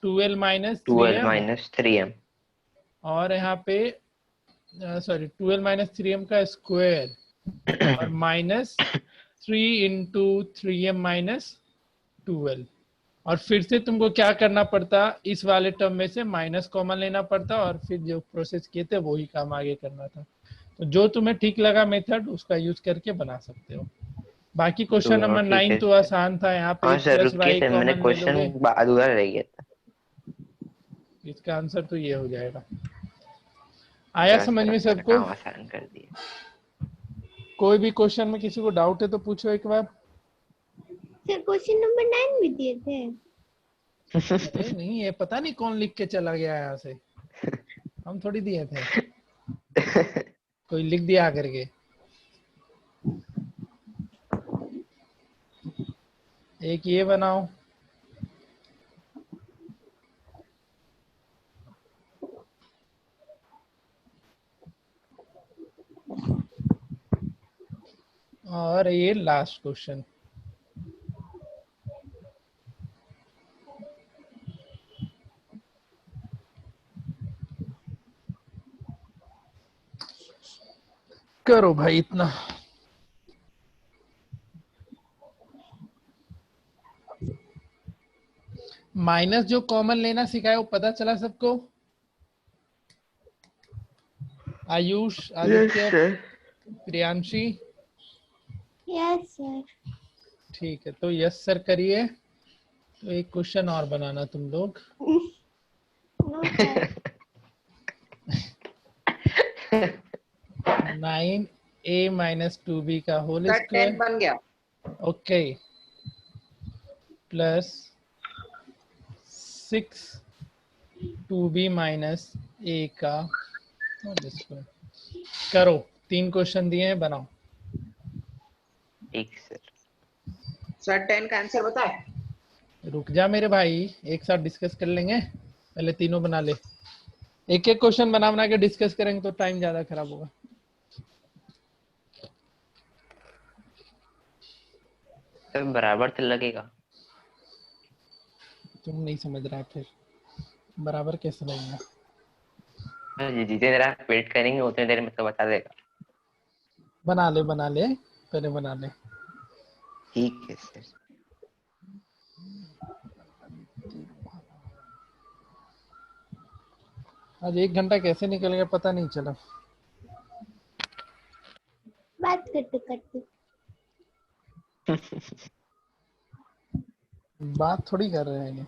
12 minus 12 3m, minus 3m। और यहाँ पे सॉरी 12 माइनस 3m का स्क्वायर और माइनस 3 इंटू 3m माइनस 12। और फिर से तुमको क्या करना पड़ता? इस वाले टर्म में से माइनस कॉमन लेना पड़ता, और फिर जो प्रोसेस किए थे वही काम आगे करना था। तो जो तुम्हें ठीक लगा मेथड, उसका यूज करके बना सकते हो। बाकी क्वेश्चन नंबर ठीक 9 है तो सर। आसान था। यहाँ पे हाँ सर, प्लस रुकिए वाई सर, मैंने कॉमन ले क्वेश्चन लोगे, अधूरा रह गया था। इसका आंसर तो ये हो जाएगा। आया समझ सर में मेरा सबको? काम आसान कर दिया। कोई भी क्वेश्चन में किसी को डाउट है तो पूछो एक बार। सर क्वेश्चन नंबर 9 भी दिए थे? अरे नहीं, ये पता नहीं कौन लिख के चला गया यहाँ से, हम थोड़ी दिए थे, कोई लिख दिया करके। एक ये बनाओ, और ये लास्ट क्वेश्चन। करो भाई इतना। माइनस जो कॉमन लेना सिखाया वो पता चला सबको? आयुष, आदित्य, प्रियांशी? Yes sir. ठीक है, तो यस सर करिए। तो एक क्वेश्चन और बनाना तुम लोग। No sir. 9a minus 2b का होल सर 10 स्क्वायर, बन गया। Okay, plus 6 2b minus a का होल स्क्वायर। करो, 3 क्वेश्चन दिए हैं, बनाओ। ठीक सर। सर 10 का आंसर बताए? रुक जा मेरे भाई, एक साथ डिस्कस कर लेंगे, पहले तीनों बना ले। एक एक क्वेश्चन बना बना के डिस्कस करेंगे तो टाइम ज्यादा खराब होगा। सर बराबर तो लगेगा। तुम नहीं समझ रहा है फिर, बराबर कैसे लगेगा? जितनी देर आप वेट करेंगे उतनी देर में तो बता देगा। बना ले बना ले, पहले बना ले। ठीक है सर। आज 1 घंटा कैसे निकल गया पता नहीं चला। बात करते करते। बात थोड़ी कर रहे हैं ये।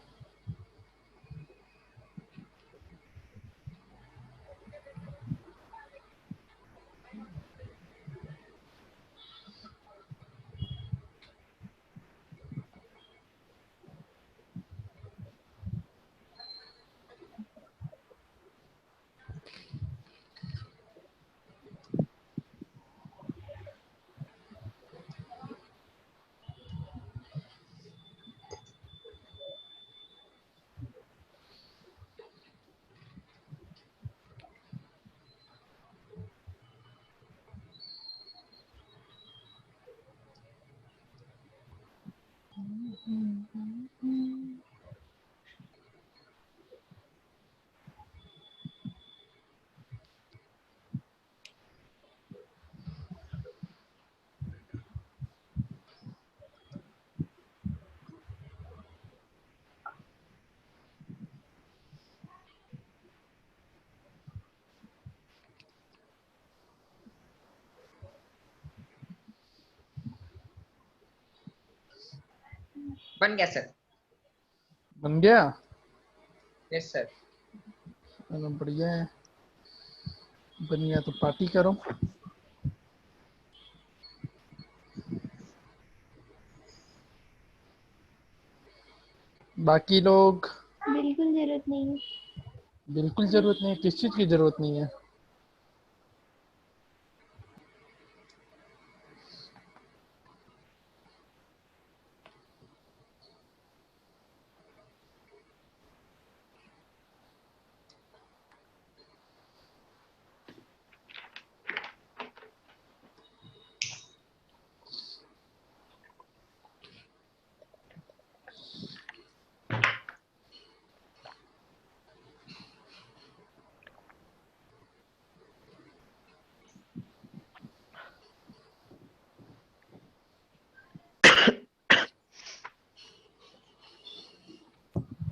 बन गया सर। बन गया? Yes sir. चलो बढ़िया है, बन गया तो पार्टी करो। बाकी लोग? बिल्कुल जरूरत नहीं है। बिल्कुल जरूरत नहीं है? किस चीज की जरूरत नहीं है?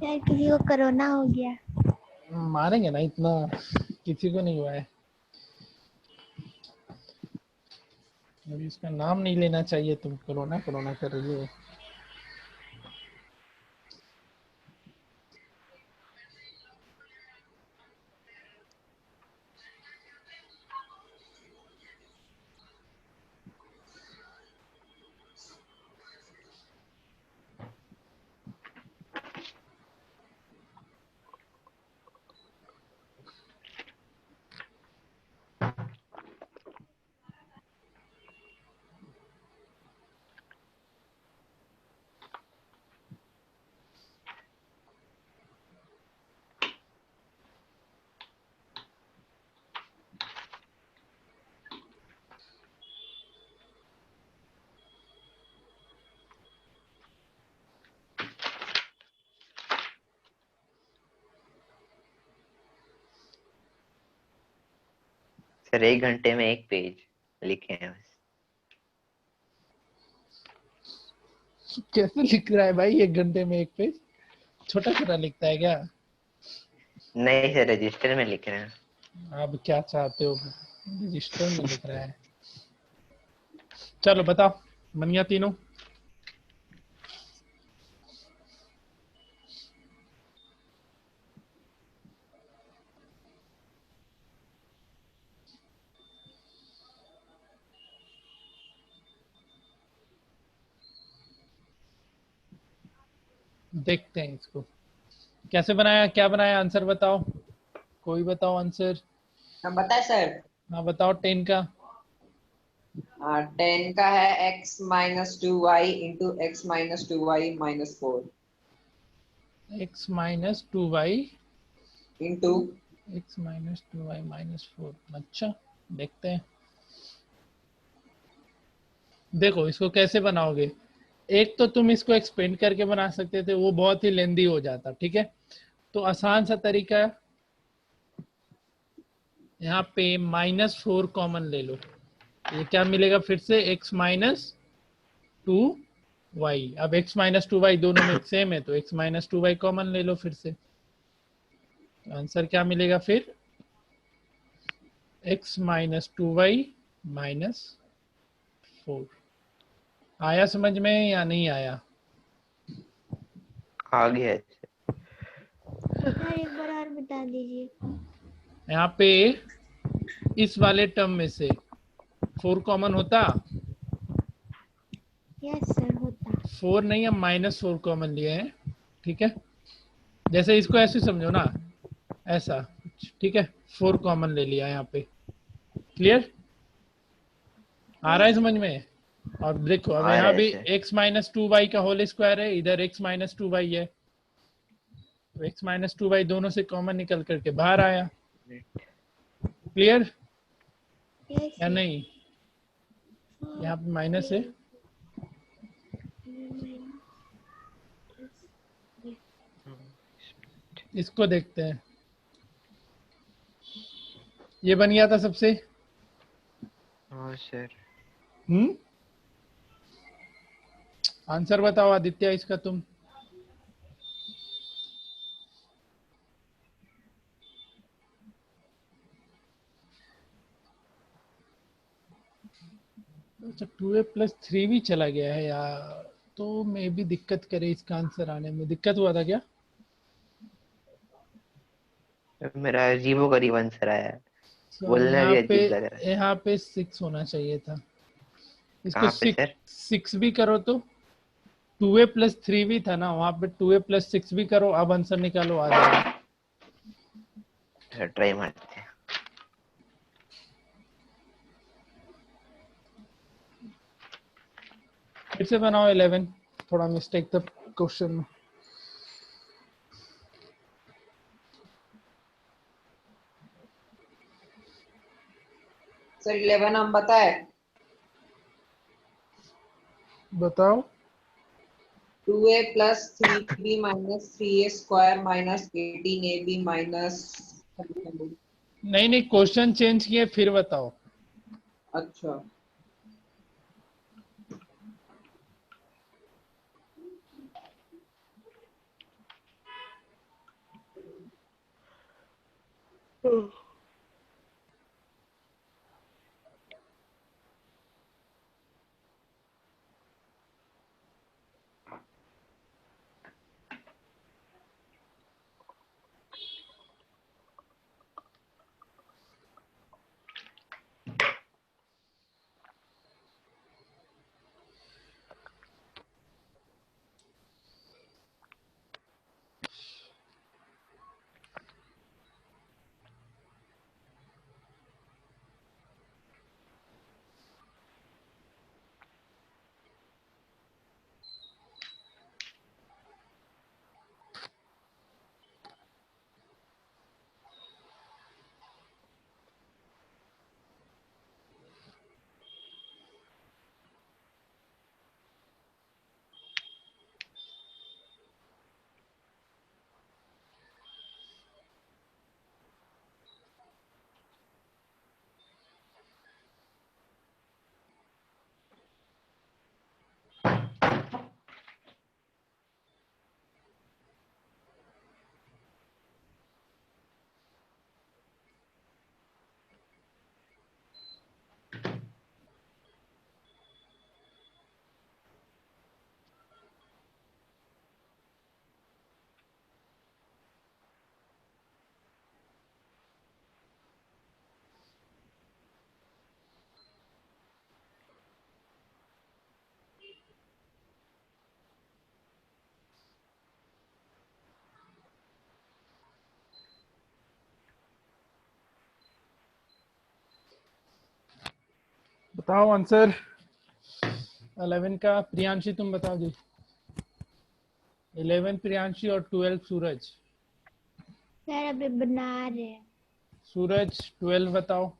यार किसी को कोरोना हो गया। मारेंगे ना, इतना किसी को नहीं हुआ है। अभी इसका नाम नहीं लेना चाहिए, तुम कोरोना कोरोना कर रही हो। सर 1 घंटे में एक पेज लिखे हैं बस। कैसे लिख रहा है भाई 1 घंटे में एक पेज? छोटा छोटा लिखता है क्या? नहीं सर रजिस्टर में लिख रहे हैं। आप क्या चाहते हो? रजिस्टर में लिख रहा है। चलो बताओ, बन गया तीनों? देखते हैं इसको कैसे बनाया, क्या बनाया, आंसर बताओ। कोई बताओ आंसर। हम बताए सर। हाँ बताओ 10 का। 10 का है x-2y into x-2y-4 x-2y into x-2y-4। अच्छा, देखते हैं। देखो इसको कैसे बनाओगे। एक तो तुम इसको एक्सपेंड करके बना सकते थे, वो बहुत ही लेंदी हो जाता, ठीक है। तो आसान सा तरीका है, यहाँ पे -4 कॉमन ले लो, ये क्या मिलेगा फिर से, x - 2y। अब x - 2y दोनों में सेम है, तो x - 2y कॉमन ले लो फिर से, तो आंसर क्या मिलेगा फिर, x - 2y - 4। आया समझ में या नहीं आया? आ गया है। सर एक बार और बता दीजिए। यहाँ पे इस वाले टर्म में से 4 कॉमन होता, यस सर होता। 4 नहीं, हम -4 कॉमन लिए हैं, ठीक है। जैसे इसको ऐसे समझो ना, ऐसा, ठीक है, 4 कॉमन ले लिया यहाँ पे, क्लियर, आ रहा है समझ में? और देखो अब आ रहा यहाँ है भी सर। x - 2y का होल स्क्वायर है, इधर x - 2y है, तो x - 2y दोनों से कॉमन निकल करके बाहर आया, क्लियर यस या सर। नहीं? यहाँ पे माइनस है, इसको देखते हैं, ये बन गया था सबसे। हाँ सर। आंसर बताओ आदित्य इसका तुम। अच्छा 2a + 3 भी चला गया है यार, तो मे भी दिक्कत करे इसका आंसर आने में, दिक्कत हुआ था क्या? मेरा अजीबो गरीब आंसर आया है, बोलने भी अजीब लग रहा है। यहाँ पे 6 होना चाहिए था, इसको कहाँ पे 6 सर? 6 भी करो तो 2a + 3 भी था ना वहां पे, 2a + 6 भी करो, अब आंसर निकालो, आ जाएगा। ट्राई मारते हैं। फिर से बनाओ 11, थोड़ा मिस्टेक था क्वेश्चन में। सर 11 हम बताए, बताओ। 2a + 3b - 3a square - 18ab - नहीं नहीं, क्वेश्चन चेंज किए फिर बताओ। अच्छा बताओ आंसर 11 का, प्रियांशी तुम बताओ जी। 11 प्रियांशी और 12 सूरज। सर अभी बना रहे हैं। सूरज 12 बताओ।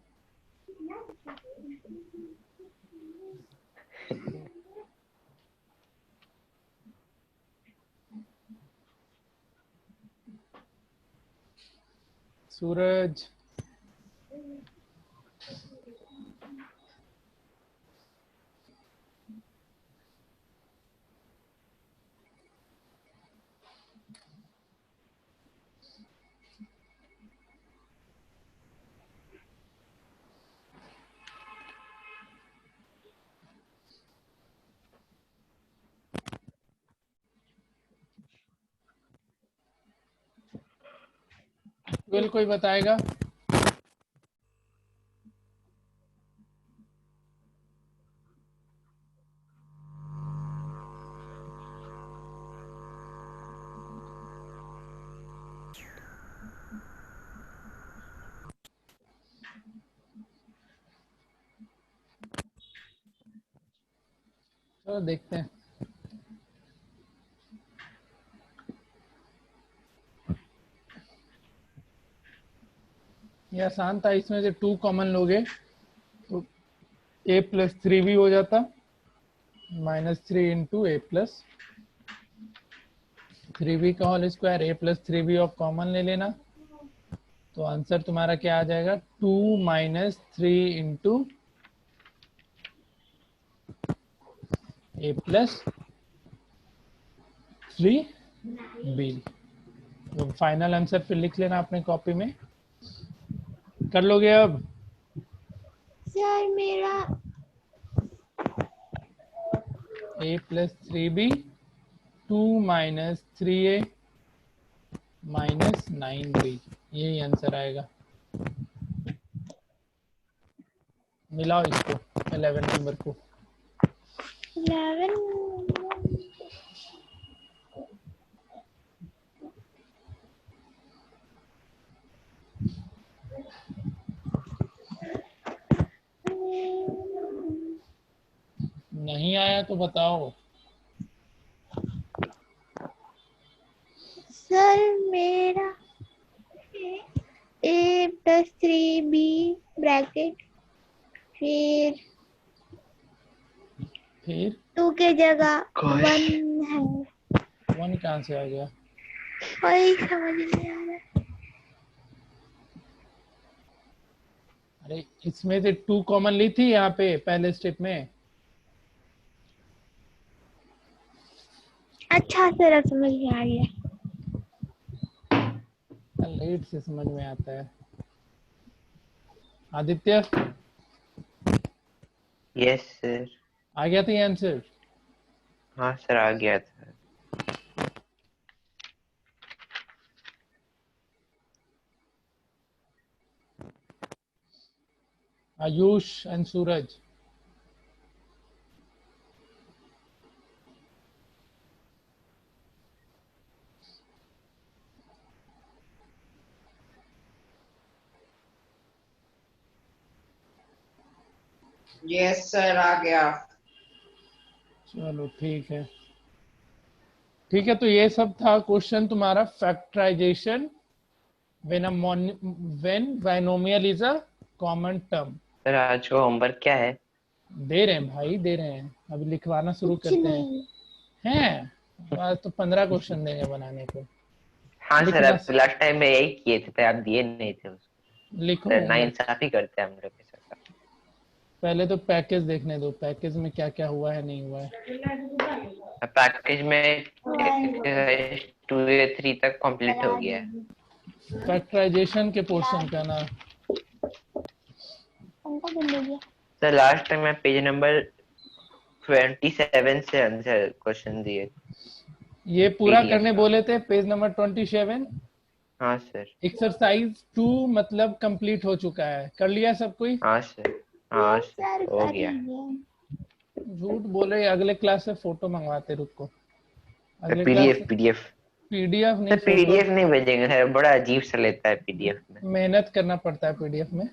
सूरज, ट्वेल्व कोई बताएगा? चलो देखते हैं। ये आसान था, इसमें से 2 कॉमन लोगे तो a प्लस 3 भी हो जाता, -3 इंटू a प्लस 3b का whole square, a plus 3b of common ले लेना, तो आंसर तुम्हारा क्या आ जाएगा? 2 minus 3 into a plus 3b। तो फाइनल आंसर फिर लिख लेना अपने कॉपी में। कर लोगे अब? सर मेरा a plus 3b 2 minus 3a minus 9b, यही आंसर आएगा। मिलाओ इसको 11 नंबर को। 11 नहीं आया तो बताओ। सर मेरा a प्लस 3b ब्रैकेट फिर 2 के जगह 1 है। 1 कहाँ से आ गया? वही समझ नहीं आ रहा। अरे इसमें से 2 कॉमन ली थी यहाँ पे पहले स्टेप में। अच्छा सर अब समझ में आ गया। लेट से समझ में आता है। Aditya, yes sir. आ गया था ये आंसर? हाँ सर आ गया था। Ayush and Suraj, yes sir आ गया। चलो ठीक है। ठीक है, तो ये सब था क्वेश्चन तुम्हारा factorization when binomial is a common term. Sir आज को होमवर्क क्या है? दे रहे हैं भाई, दे रहे हैं। अभी लिखवाना शुरू कुछ करते हैं। नहीं। हैं आज तो 15 क्वेश्चन देंगे बनाने को। हाँ सर, लिखना, अब लास्ट टाइम में यही किए थे, आप दिए नहीं थे उसको। लिखो सर होमवर्क। नाइंसाफी करते हैं हम लोग के साथ। पहले तो पैकेज देखने दो, पैकेज में क्या क्या हुआ है नहीं हुआ है। पैकेज में 2 या 3 तक कंप्लीट हो गया है। फैक्टराइजेशन के पोर्शन का ना। पंखा बंद हो गया। सर लास्ट टाइम मैं पेज नंबर 27 से आंसर क्वेश्चन दिए। ये पूरा PDF करने का। बोले थे पेज नंबर 27। हाँ सर। एक्सरसाइज 2 मतलब कंप्लीट हो चुका है। कर लिया सब कोई? हाँ सर। हाँ सर सर हो कर गया। ही गया। झूठ बोल रहे, अगले क्लास से फोटो मंगवाते, रुको अगले क्लास पीडीएफ से। पीडीएफ पीडीएफ नहीं, सर फोटो। पीडीएफ नहीं भेजेंगे सर, बड़ा अजीब सा लेता है पीडीएफ में। मेहनत करना पड़ता है पीडीएफ में।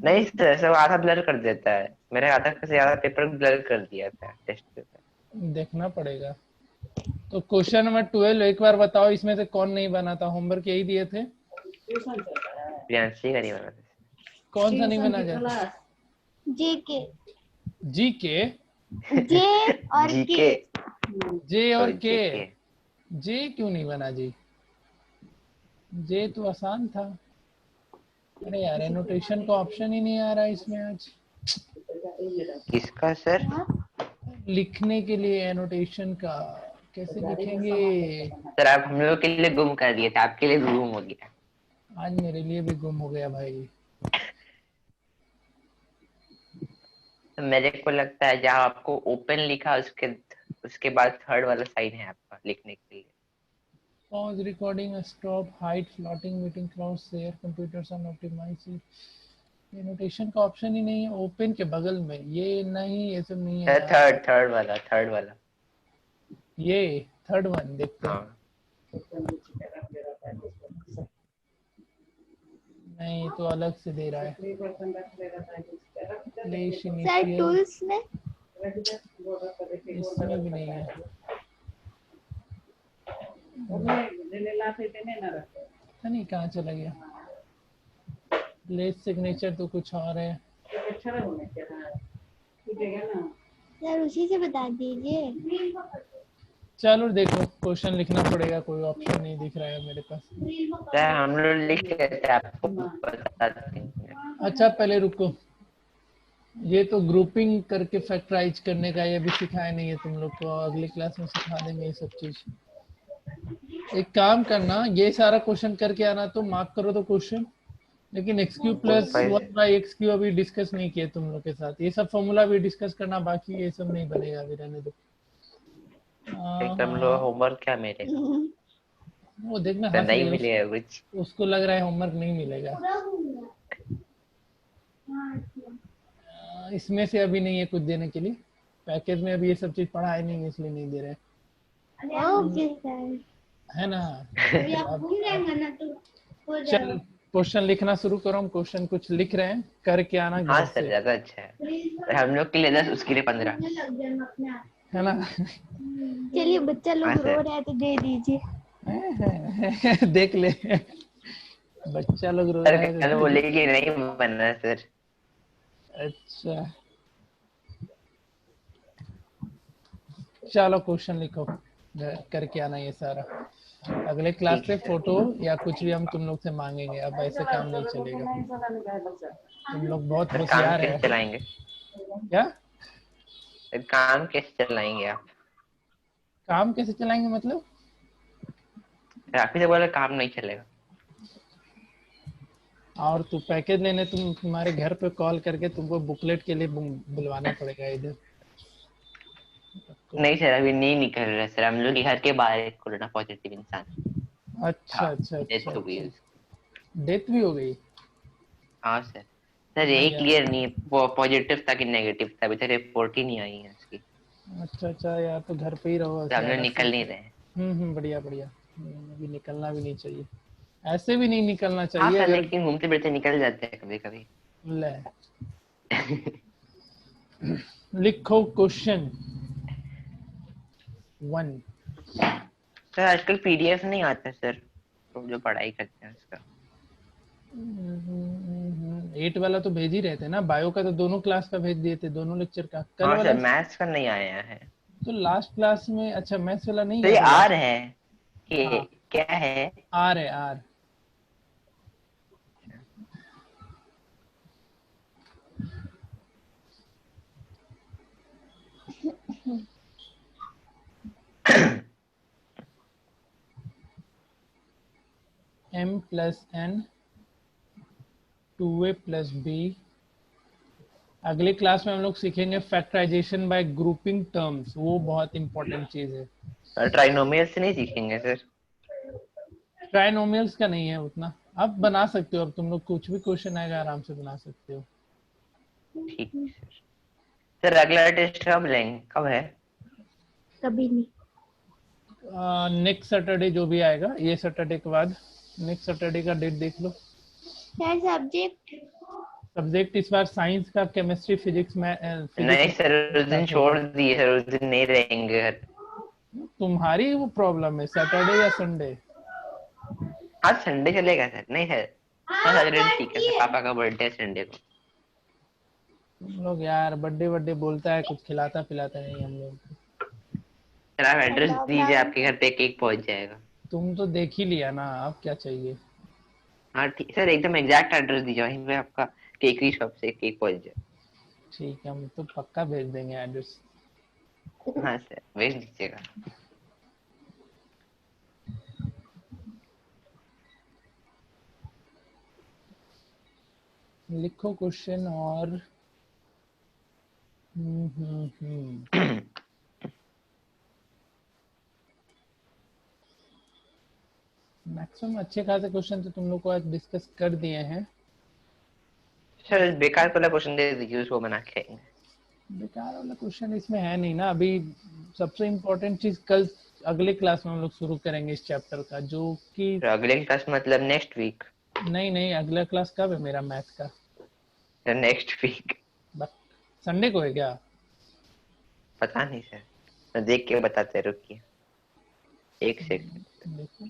नहीं सर, सब आधा ब्लर कर देता है। मेरे आधा से आधा पेपर ब्लर कर दिया था टेस्ट पेपर। देखना पड़ेगा। तो क्वेश्चन नंबर 12 एक बार बताओ, इसमें से कौन नहीं बना था? होमवर्क यही दिए थे। प्रियांशी का नहीं बना था। कौन सा नहीं बना जाता? जे के जी के, जे और जीके के जे और के। जीके। जे क्यों नहीं बना जी? जे तो आसान था। अरे यार एनोटेशन का ऑप्शन ही नहीं आ रहा है इसमें आज। किसका सर? लिखने के लिए एनोटेशन का कैसे लिखेंगे? सर आप हम लोग के लिए गुम कर दिए थे, आपके लिए भी गुम हो गया। आज मेरे लिए भी गुम हो गया भाई। तो मेरे को लगता है जहाँ आपको ओपन लिखा उसके उसके बाद थर्ड वाला साइन है आपका लिखने के लिए। Pause recording, stop, hide, floating, meeting cloud, share, computers on optimize. Annotation का ऑप्शन ही नहीं है ओपन के बगल में। ये नहीं, ये सब नहीं है सर यार। थर्ड वाला। ये थर्ड वन देखते हैं। हाँ नहीं, ये तो अलग से दे रहा है। फ्लैश सर इनिशियल, टूल्स में इसमें भी नहीं है। पता नहीं कहाँ चला गया। लेस सिग्नेचर तो कुछ और है। सर उसी से बता दीजिए। चलो देखो, क्वेश्चन लिखना पड़ेगा, कोई ऑप्शन नहीं दिख रहा है मेरे पास। सर हम लोग लिख रहे थे, आपको बता देंगे। अच्छा पहले रुको, ये तो ग्रुपिंग करके फैक्टराइज करने का ये भी सिखाया नहीं है तुम लोग को। अगली क्लास में सिखा देंगे ये सब चीज। एक काम करना, ये सारा क्वेश्चन करके आना, तो मार्क करो तो क्वेश्चन। लेकिन एक्स क्यू प्लस 1/x³ अभी डिस्कस नहीं किए तुम लोग के साथ। ये सब फॉर्मूला भी डिस्कस करना बाकी है, ये सब नहीं बनेगा अभी, रहने दो। एकदम लो होमवर्क क्या मेरे वो देखना तो हंस नहीं रही है, मिलेगा कुछ। उसको लग रहा है होमवर्क नहीं मिलेगा। इसमें से अभी नहीं है कुछ देने के लिए। पैकेज में अभी ये सब चीज पढ़ाई नहीं है, इसलिए नहीं दे रहे। Okay sir. है ना? आप घूम जाएंगे ना तो हो चल जाएगा। क्वेश्चन लिखना शुरू करो। हम क्वेश्चन कुछ लिख रहे हैं, करके आना हाँ घर सर से, ज्यादा अच्छा है। हम लोग के लिए 10, उसके लिए 15। है ना? चलिए बच्चा लोग हाँ रो सर। रहा है तो दे दीजिए। देख ले, बच्चा लोग रो सर रहा है कल तो। बोले कि नहीं बनना सर। अच्छा चलो क्वेश्चन लिखो, करके आना ये सारा। अगले क्लास ठीक से है सर। फोटो या कुछ भी हम तुम लोग से मांगेंगे। अब ऐसे काम नहीं चलेगा, तुम लोग बहुत सर काम होशियार कैसे है। चलाएंगे? क्या सर काम कैसे चलाएंगे आप? काम कैसे चलाएंगे मतलब? सर आप ही से बोला काम नहीं चलेगा। और तू पैकेज लेने तुम्हारे घर पे कॉल करके तुमको बुकलेट के लिए बुलवाना पड़ेगा इधर। नहीं सर अभी नहीं निकल रहा सर, हम लोग घर के बाहर एक कोरोना पॉजिटिव इंसान अच्छा था, अच्छा अच्छा डेथ हो गई अच्छा। उसकी। डेथ भी हो गई? हाँ सर। सर हाँ यही यार। क्लियर नहीं है पॉजिटिव था कि नेगेटिव था, अभी तक रिपोर्ट ही नहीं आई है उसकी। अच्छा अच्छा यार, तो घर पे ही रहो तो हम लोग ज्यादा निकल सेफ नहीं है। रहे हैं। बढ़िया बढ़िया। अभी निकलना भी नहीं चाहिए, ऐसे भी नहीं निकलना हाँ चाहिए सर अगर। लेकिन घूमते फिरते निकल जाते हैं कभी कभी। ले लिखो क्वेश्चन 1। सर आजकल पीडीएफ नहीं आता सर, तो जो पढ़ाई करते हैं उसका। 8 वाला तो भेज ही रहे थे ना, बायो का तो दोनों क्लास का भेज दिए थे, दोनों लेक्चर का। कल हाँ वाला सर मैथ्स का नहीं आया है। तो लास्ट क्लास में, अच्छा मैथ्स वाला नहीं तो गया ये था आर लास्ट। है कि हाँ क्या है? आर है, आर। m प्लस n 2a प्लस b। अगले क्लास में हम लोग सीखेंगे फैक्टराइजेशन बाय ग्रुपिंग टर्म्स, वो बहुत इंपॉर्टेंट चीज है। ट्राइनोमियल से नहीं सीखेंगे सर? ट्राइनोमियल्स का नहीं है उतना। अब बना सकते हो, अब तुम लोग कुछ भी क्वेश्चन आएगा आराम से बना सकते हो। ठीक है सर। सर अगला टेस्ट कब लेंगे, कब है? कभी नहीं। नेक्स्ट सैटरडे जो भी आएगा, ये सैटरडे के बाद नेक्स्ट सैटरडे का डेट देख लो। सर सब्जेक्ट सब्जेक्ट इस बार साइंस का, केमिस्ट्री, फिजिक्स में नहीं फिजिक्स सर उस दिन स्टार्ट छोड़ होगा। दिए सर, उस दिन नहीं रहेंगे घर। तुम्हारी वो प्रॉब्लम है, सैटरडे या संडे। हाँ संडे चलेगा सर, नहीं सर। हाँ सैटरडे ठीक है सर, पापा का बर्थडे है संडे को। तुम लोग यार बर्थडे बर्थडे बोलता है, कुछ खिलाता पिलाता नहीं हम लोग। सर आप एड्रेस अल्लाह दीजिए, अल्लाह। आपके घर पे केक पहुंच जाएगा। तुम तो देख ही लिया ना, अब क्या चाहिए। हाँ ठीक सर, एकदम एग्जैक्ट एड्रेस दीजिए, वहीं पे आपका केकरी शॉप से केक पहुंच जाए। ठीक है, हम तो पक्का भेज देंगे एड्रेस। हाँ सर, भेज दीजिएगा। लिखो क्वेश्चन और मैक्सिमम अच्छे खासे क्वेश्चन तो तुम लोग को आज डिस्कस कर दिए हैं। सर बेकार वाला क्वेश्चन दे दीजिए, उसको बना के आएंगे। बेकार वाला क्वेश्चन इसमें है नहीं ना। अभी सबसे इम्पोर्टेंट चीज कल अगले क्लास में हम लोग शुरू करेंगे इस चैप्टर का, जो कि तो अगले क्लास मतलब नेक्स्ट वीक? नहीं नहीं, अगला क्लास कब है मेरा मैथ का? Next week. संडे को है क्या? पता नहीं सर, मैं देख के बताते, रुकिए एक सेकंड। देखो,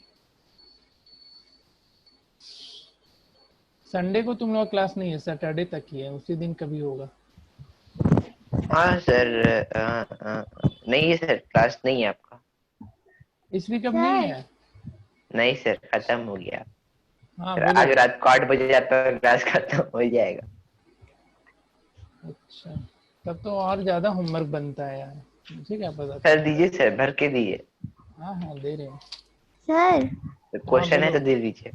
संडे को तुम लोग क्लास नहीं है, सैटरडे तक ही है, उसी दिन कभी होगा। हाँ सर, नहीं है सर, क्लास नहीं है आपका। इस वीक अब नहीं है? नहीं सर, खत्म हो गया। हाँ सर बोलो। आज रात को 8 बजे जाता है, क्लास खत्म हो जाएगा। अच्छा, तब तो और ज्यादा होमवर्क बनता है यार, मुझे क्या पता था। सर दीजिए सर, भर के दीजिए। हाँ हाँ दे रहे हैं सर। क्वेश्चन है बोलो तो दे दीजिए।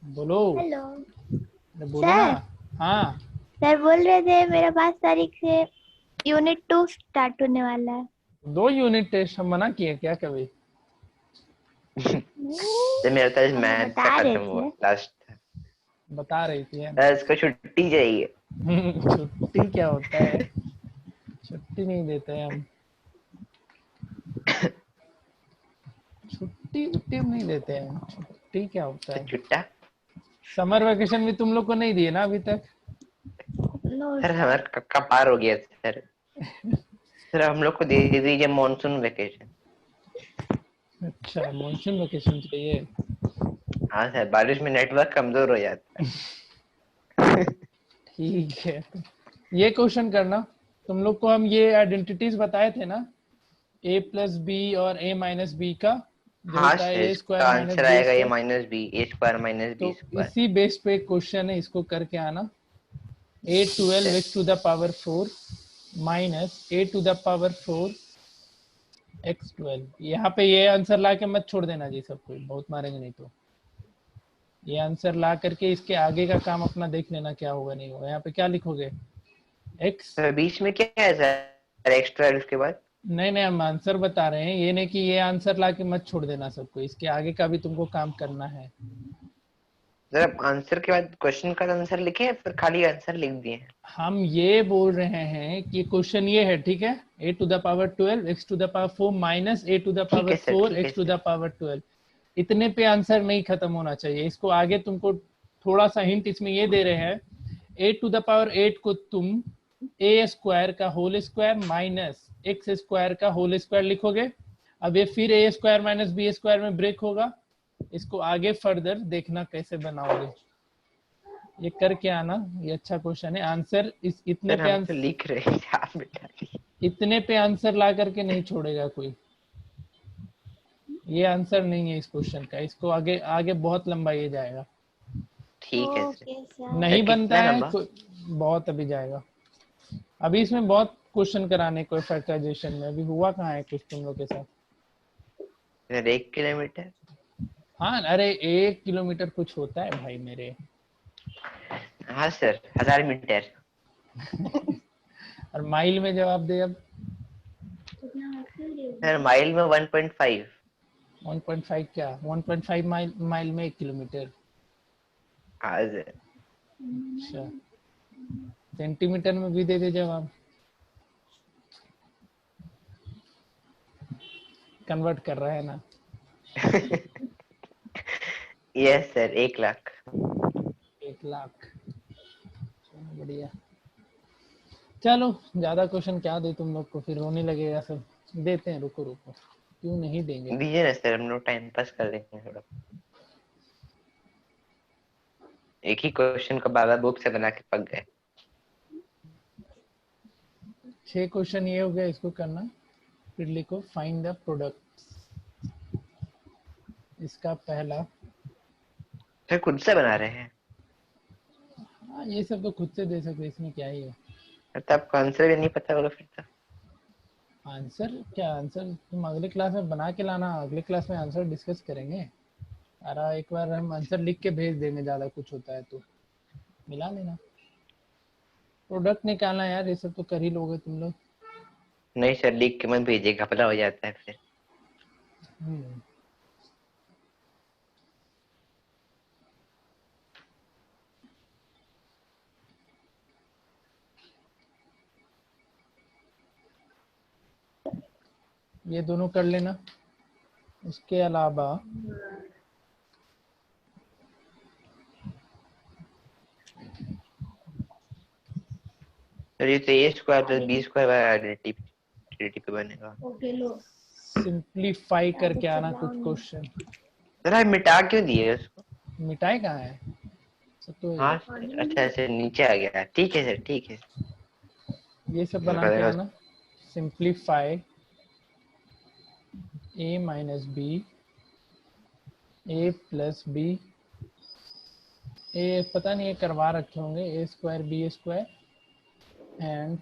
बोलो। हेलो अरे बोलो ना। हाँ सर, बोल रहे थे मेरा 5 तारीख से यूनिट 2 स्टार्ट होने वाला है। 2 यूनिट टेस्ट हम मना किए क्या कभी? तो मेरा तो हम मैथ बता का रहे खत्म हुआ थे। लास्ट। बता रही थी है। इसको छुट्टी चाहिए। छुट्टी क्या होता है? छुट्टी नहीं देते हैं हम। छुट्टी वुट्टी हम नहीं देते हैं। छुट्टी क्या होता तो है? छुट्टा समर वेकेशन भी तुम लोग को नहीं दिए ना अभी तक? नो सर हमारा कक्का पार हो गया सर। सर हम लोग को दे दीजिए मॉनसून वेकेशन। अच्छा, मॉनसून वेकेशन चाहिए। हाँ सर, बारिश में नेटवर्क कमजोर हो जाता है। ठीक है, ये क्वेश्चन करना। तुम लोग को हम ये आइडेंटिटीज बताए थे ना, a प्लस बी और a माइनस बी का, जो हाँ होता है सर, ए इसका स्क्वायर माइनस आंसर बी आएगा ये square. Minus B a square minus तो बी स्क्वायर। इसी बेस पे एक क्वेश्चन है, इसको करके आना। a12 x to the power 4 minus a to the power 4 x12। यहाँ पे ये आंसर ला के मत छोड़ देना जी, सबको बहुत मारेंगे नहीं तो। ये आंसर ला करके इसके आगे का काम अपना देख लेना क्या होगा नहीं होगा। यहाँ पे क्या लिखोगे? x। सर बीच में क्या है सर, एक्स्ट्रा उसके बाद? नहीं नहीं, हम आंसर बता रहे हैं, ये नहीं कि ये आंसर ला के मत छोड़ देना सबको, इसके आगे का भी तुमको काम करना है। सर आप आंसर के बाद क्वेश्चन का आंसर लिखे या फिर खाली आंसर लिख दिए हैं? हम ये बोल रहे हैं कि क्वेश्चन ये है, ठीक है, a to the power 12 x to the power 4 minus a to the ठीक पावर है सर, 4 ठीक है x to the sir. Power 12। इतने पे आंसर नहीं खत्म होना चाहिए, इसको आगे तुमको थोड़ा सा हिंट इसमें ये दे रहे हैं, a टू द पावर 8 को तुम a स्क्वायर का whole square minus x square का होल स्क्वायर लिखोगे। अब ये फिर a square minus b square में ब्रेक होगा, इसको आगे फर्दर देखना कैसे बनाओगे, ये करके आना। ये अच्छा क्वेश्चन है। आंसर इस इतने सर पे हम तो लिख रहे हैं, आप बिठा दीजिए। इतने पे आंसर ला करके नहीं छोड़ेगा कोई। ये आंसर नहीं है इस क्वेश्चन का, इसको आगे आगे बहुत लंबा ये जाएगा। ठीक है सर। Okay sir. नहीं सर बनता कितना है लंबा? बहुत अभी जाएगा। अभी इसमें बहुत क्वेश्चन कराने को फैक्टराइजेशन में, अभी हुआ कहाँ है कुछ तुम लोग के साथ? Sir 1 kilometre. हाँ अरे 1 किलोमीटर कुछ होता है भाई मेरे। हाँ सर, 1000 मीटर। और माइल में जवाब दे अब। सर माइल में 1.5। 1.5 क्या? 1.5 माइल, माइल में 1 किलोमीटर। हाँ सर। अच्छा, सेंटीमीटर में भी दे दे जवाब, कन्वर्ट कर रहा है ना। Yes sir, 1 lakh. 1 लाख, बढ़िया। चलो ज्यादा क्वेश्चन क्या दे तुम लोग को, फिर रोने लगेगा सब। देते हैं, रुको रुको, क्यों नहीं देंगे। दीजिए ना सर, हम लोग टाइम पास कर लेंगे थोड़ा। एक ही क्वेश्चन को बाबा बुक से बना के पक गए। 6 क्वेश्चन ये हो गया, इसको करना। फिर लिखो फाइंड द प्रोडक्ट। इसका पहला सर खुद से बना रहे हैं? हाँ ये सब तो खुद से दे सकते, इसमें क्या ही है। तो आपको आंसर भी नहीं पता होगा फिर तो। आंसर क्या, आंसर तुम अगले क्लास में बना के लाना, अगले क्लास में आंसर डिस्कस करेंगे। अरे एक बार हम आंसर लिख के भेज देंगे, ज्यादा कुछ होता है तो मिला लेना। प्रोडक्ट निकालना यार, ये सब तो कर ही लोगे तुम लोग। नहीं सर, लिख के मत भेजिएगा, घपला हो जाता है फिर। हम्म। ये दोनों कर लेना। उसके अलावा सर ये तो A square plus B square by identity पे बनेगा। सिंप्लीफाई करके आना कुछ क्वेश्चन। सर आप मिटा क्यों दिए उसको? मिटाई कहाँ है, सब तो हाँ सर, अच्छा सर नीचे आ गया, ठीक है सर, ठीक है। ये सब बना के आना। Simplify a minus B, A plus B, ए पता नहीं ये करवा रखे होंगे, A square B square and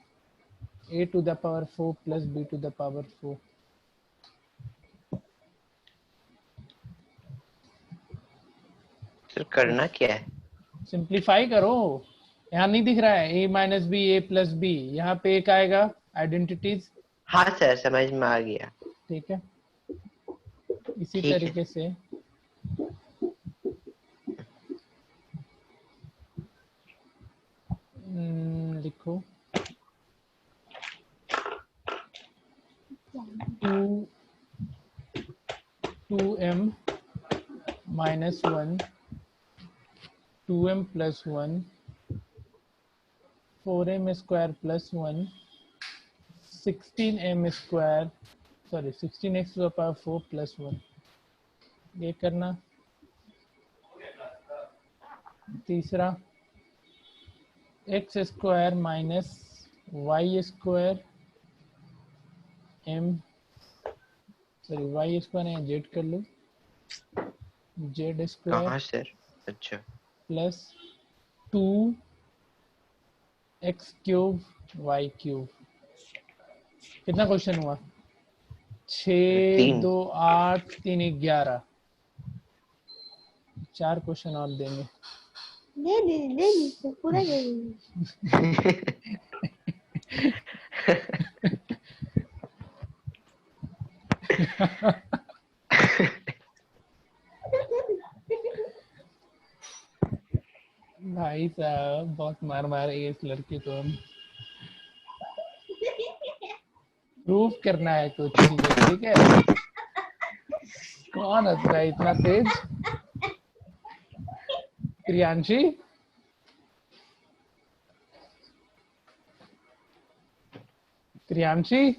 a to the power 4 plus b to the power 4। Sir करना क्या है? सिंप्लीफाई करो। यहाँ नहीं दिख रहा है a minus B, A plus b, यहाँ पे एक आएगा आइडेंटिटीज। हाँ सर समझ में आ गया। ठीक है, इसी ठीक है। तरीके से लिखो 2m minus 1, 2m plus 1, 4m square plus 1, 16m square, sorry 16x to the power 4 plus 1। ये करना। तीसरा x square minus y square m, sorry y square है, जेड कर लो, जेड स्क्वायर कहाँ सर? अच्छा plus 2 x cube y cube. कितना question हुआ? 6, 3। 2, 8, 3, 11। 4 क्वेश्चन और देंगे। दे दीजिए पूरा दे दीजिए। भाई साहब बहुत मार मारेंगे इस लड़की को हम। प्रूफ करना है कुछ चीजें, ठीक है। कौन हंस रहा है इतना तेज? प्रियांशी, प्रियांशी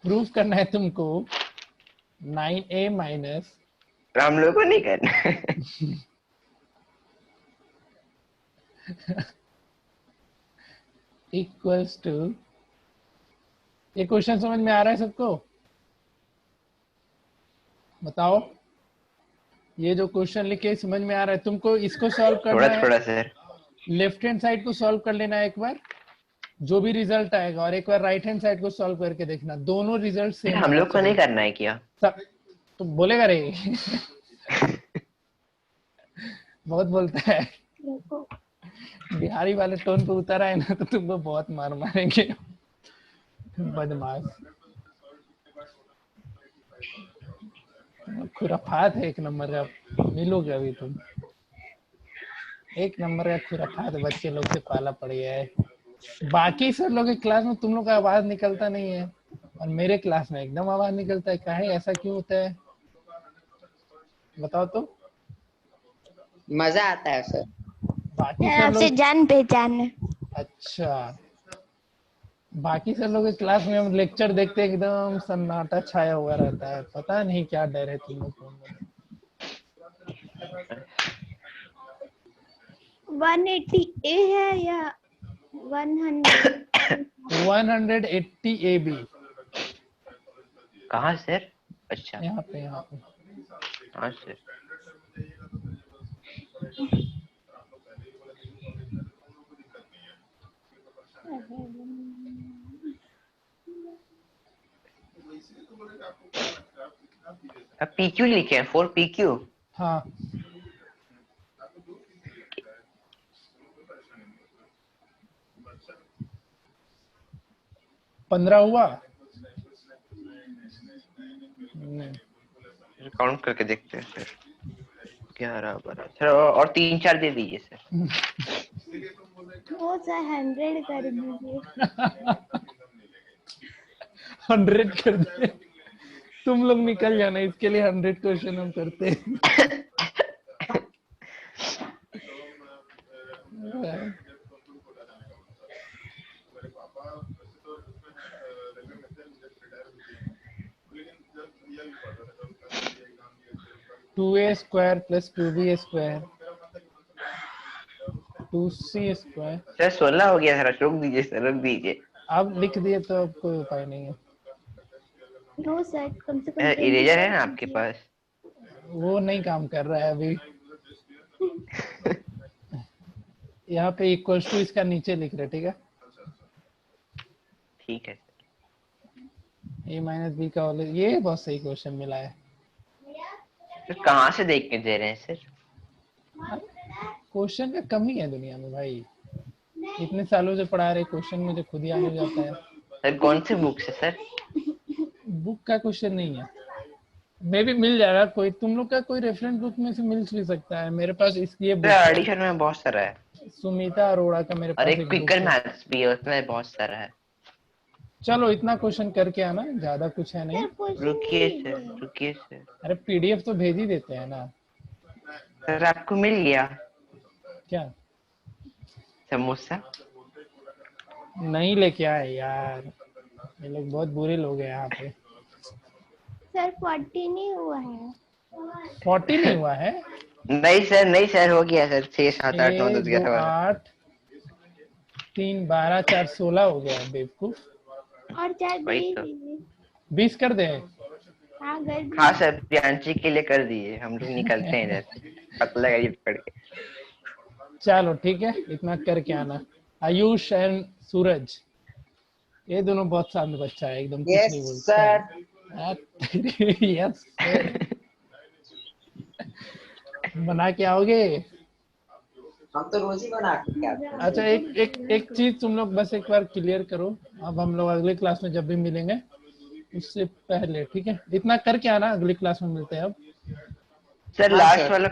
प्रूफ करना है तुमको 9a माइनस, हम लोग को नहीं करना। इक्वल्स टू, ये क्वेश्चन समझ में आ रहा है सबको? बताओ, ये जो क्वेश्चन लिखे समझ में आ रहा है तुमको? इसको सॉल्व करना थोड़ा है, थोड़ा सर। लेफ्ट हैंड साइड को सॉल्व कर लेना है एक बार, जो भी रिजल्ट आएगा, और एक बार राइट हैंड साइड को सॉल्व करके देखना, दोनों रिजल्ट सेम हम लोग को नहीं करना है क्या? सब तो बोलेगा रे। बहुत बोलता है, देखो बिहारी वाले टोन पे उतर आए ना तो तुमको बहुत मार मारेंगे, बदमाश। खुराफात है एक नंबर का, मिलोगे अभी तुम। एक नंबर का खुराफात बच्चे लोग से पाला पड़ गया है। बाकी सर लोग के क्लास में तुम लोग का आवाज निकलता नहीं है, और मेरे क्लास में एकदम आवाज निकलता है। काहे, ऐसा क्यों होता है बताओ तो? मजा आता है सर। बाकी सर आपसे लोग, जान पहचान है। अच्छा, बाकी सर लोग के क्लास में हम लेक्चर देखते हैं एकदम सन्नाटा छाया हुआ रहता है, पता नहीं क्या डर है तुम लोग को। 180 ए है या 100? 180 AB। कहाँ सर? अच्छा यहाँ पे, यहाँ पे हाँ सर। अब PQ लिखे हैं, 4 PQ। हाँ 15 हुआ। काउंट करके देखते हैं सर। 11 12 सर, और 3-4 दे दीजिए सर। वो सर 100 कर दीजिए। 100 कर दे। तुम लोग निकल जाना, इसके लिए 100 क्वेश्चन हम करते हैं। Two a square plus 2b² 2c²। Sir 16 हो गया सर, रोक दीजिए सर, रोक दीजिए। अब लिख दिए तो अब कोई उपाय नहीं है। नो सर, कम से कम इरेजर है ना आपके पास? वो नहीं काम कर रहा है अभी। यहाँ पे इक्वल्स टू इसका नीचे लिख रहे, ठीक है? ठीक है सर। a माइनस बी का होल, ये बहुत सही क्वेश्चन मिला है। सर कहाँ से देख के दे रहे हैं सर? क्वेश्चन का कमी है दुनिया में भाई, इतने सालों से पढ़ा रहे, क्वेश्चन मुझे खुद ही आने जाता है। सर कौन सी बुक से सर? बुक का क्वेश्चन नहीं है, मे भी मिल जाएगा कोई, तुम लोग का कोई रेफरेंस बुक में से मिल भी सकता है। मेरे पास इसलिए बुक सर एडिशन में बहुत सारा है, सुमिता अरोड़ा का मेरे और पास एक एक बुक क्विकर है। मैथ्स भी है, उसमें बहुत सारा है। चलो इतना क्वेश्चन करके आना, ज्यादा कुछ है नहीं। रुकिए सर, रुकिए सर। अरे पीडीएफ तो भेज ही देते हैं ना। सर आपको मिल गया क्या समोसा? नहीं लेके आए यार, ये लोग बहुत बुरे लोग हैं यहाँ पे। सर 40 नहीं हुआ है। 40 नहीं हुआ है? नहीं सर, नहीं सर, हो गया सर। 6 7 8 9 10 6 2 11 8 3 12 4 16 हो गया बेवकूफ। और 4 वही दे तो। दीजिए। 20 कर दे। हाँ कर दीजिए। हाँ सर, प्रियांशी के लिए कर दिए, हम लोग निकलते हैं इधर से, पतला गाड़ी पकड़ के। चलो ठीक है, इतना करके आना। आयुष एंड सूरज, ये दोनों बहुत शांत बच्चा है, एकदम कुछ यस नहीं बोलता सर। है। Yes sir. बना के आओगे? हम तो रोज ही बना के आते हैं। अच्छा एक चीज तुम लोग बस एक बार क्लियर करो, अब हम लोग अगले क्लास में जब भी मिलेंगे उससे पहले, ठीक है? इतना करके आना, अगली क्लास में मिलते हैं अब। सर हाँ, लास्ट सर। वाला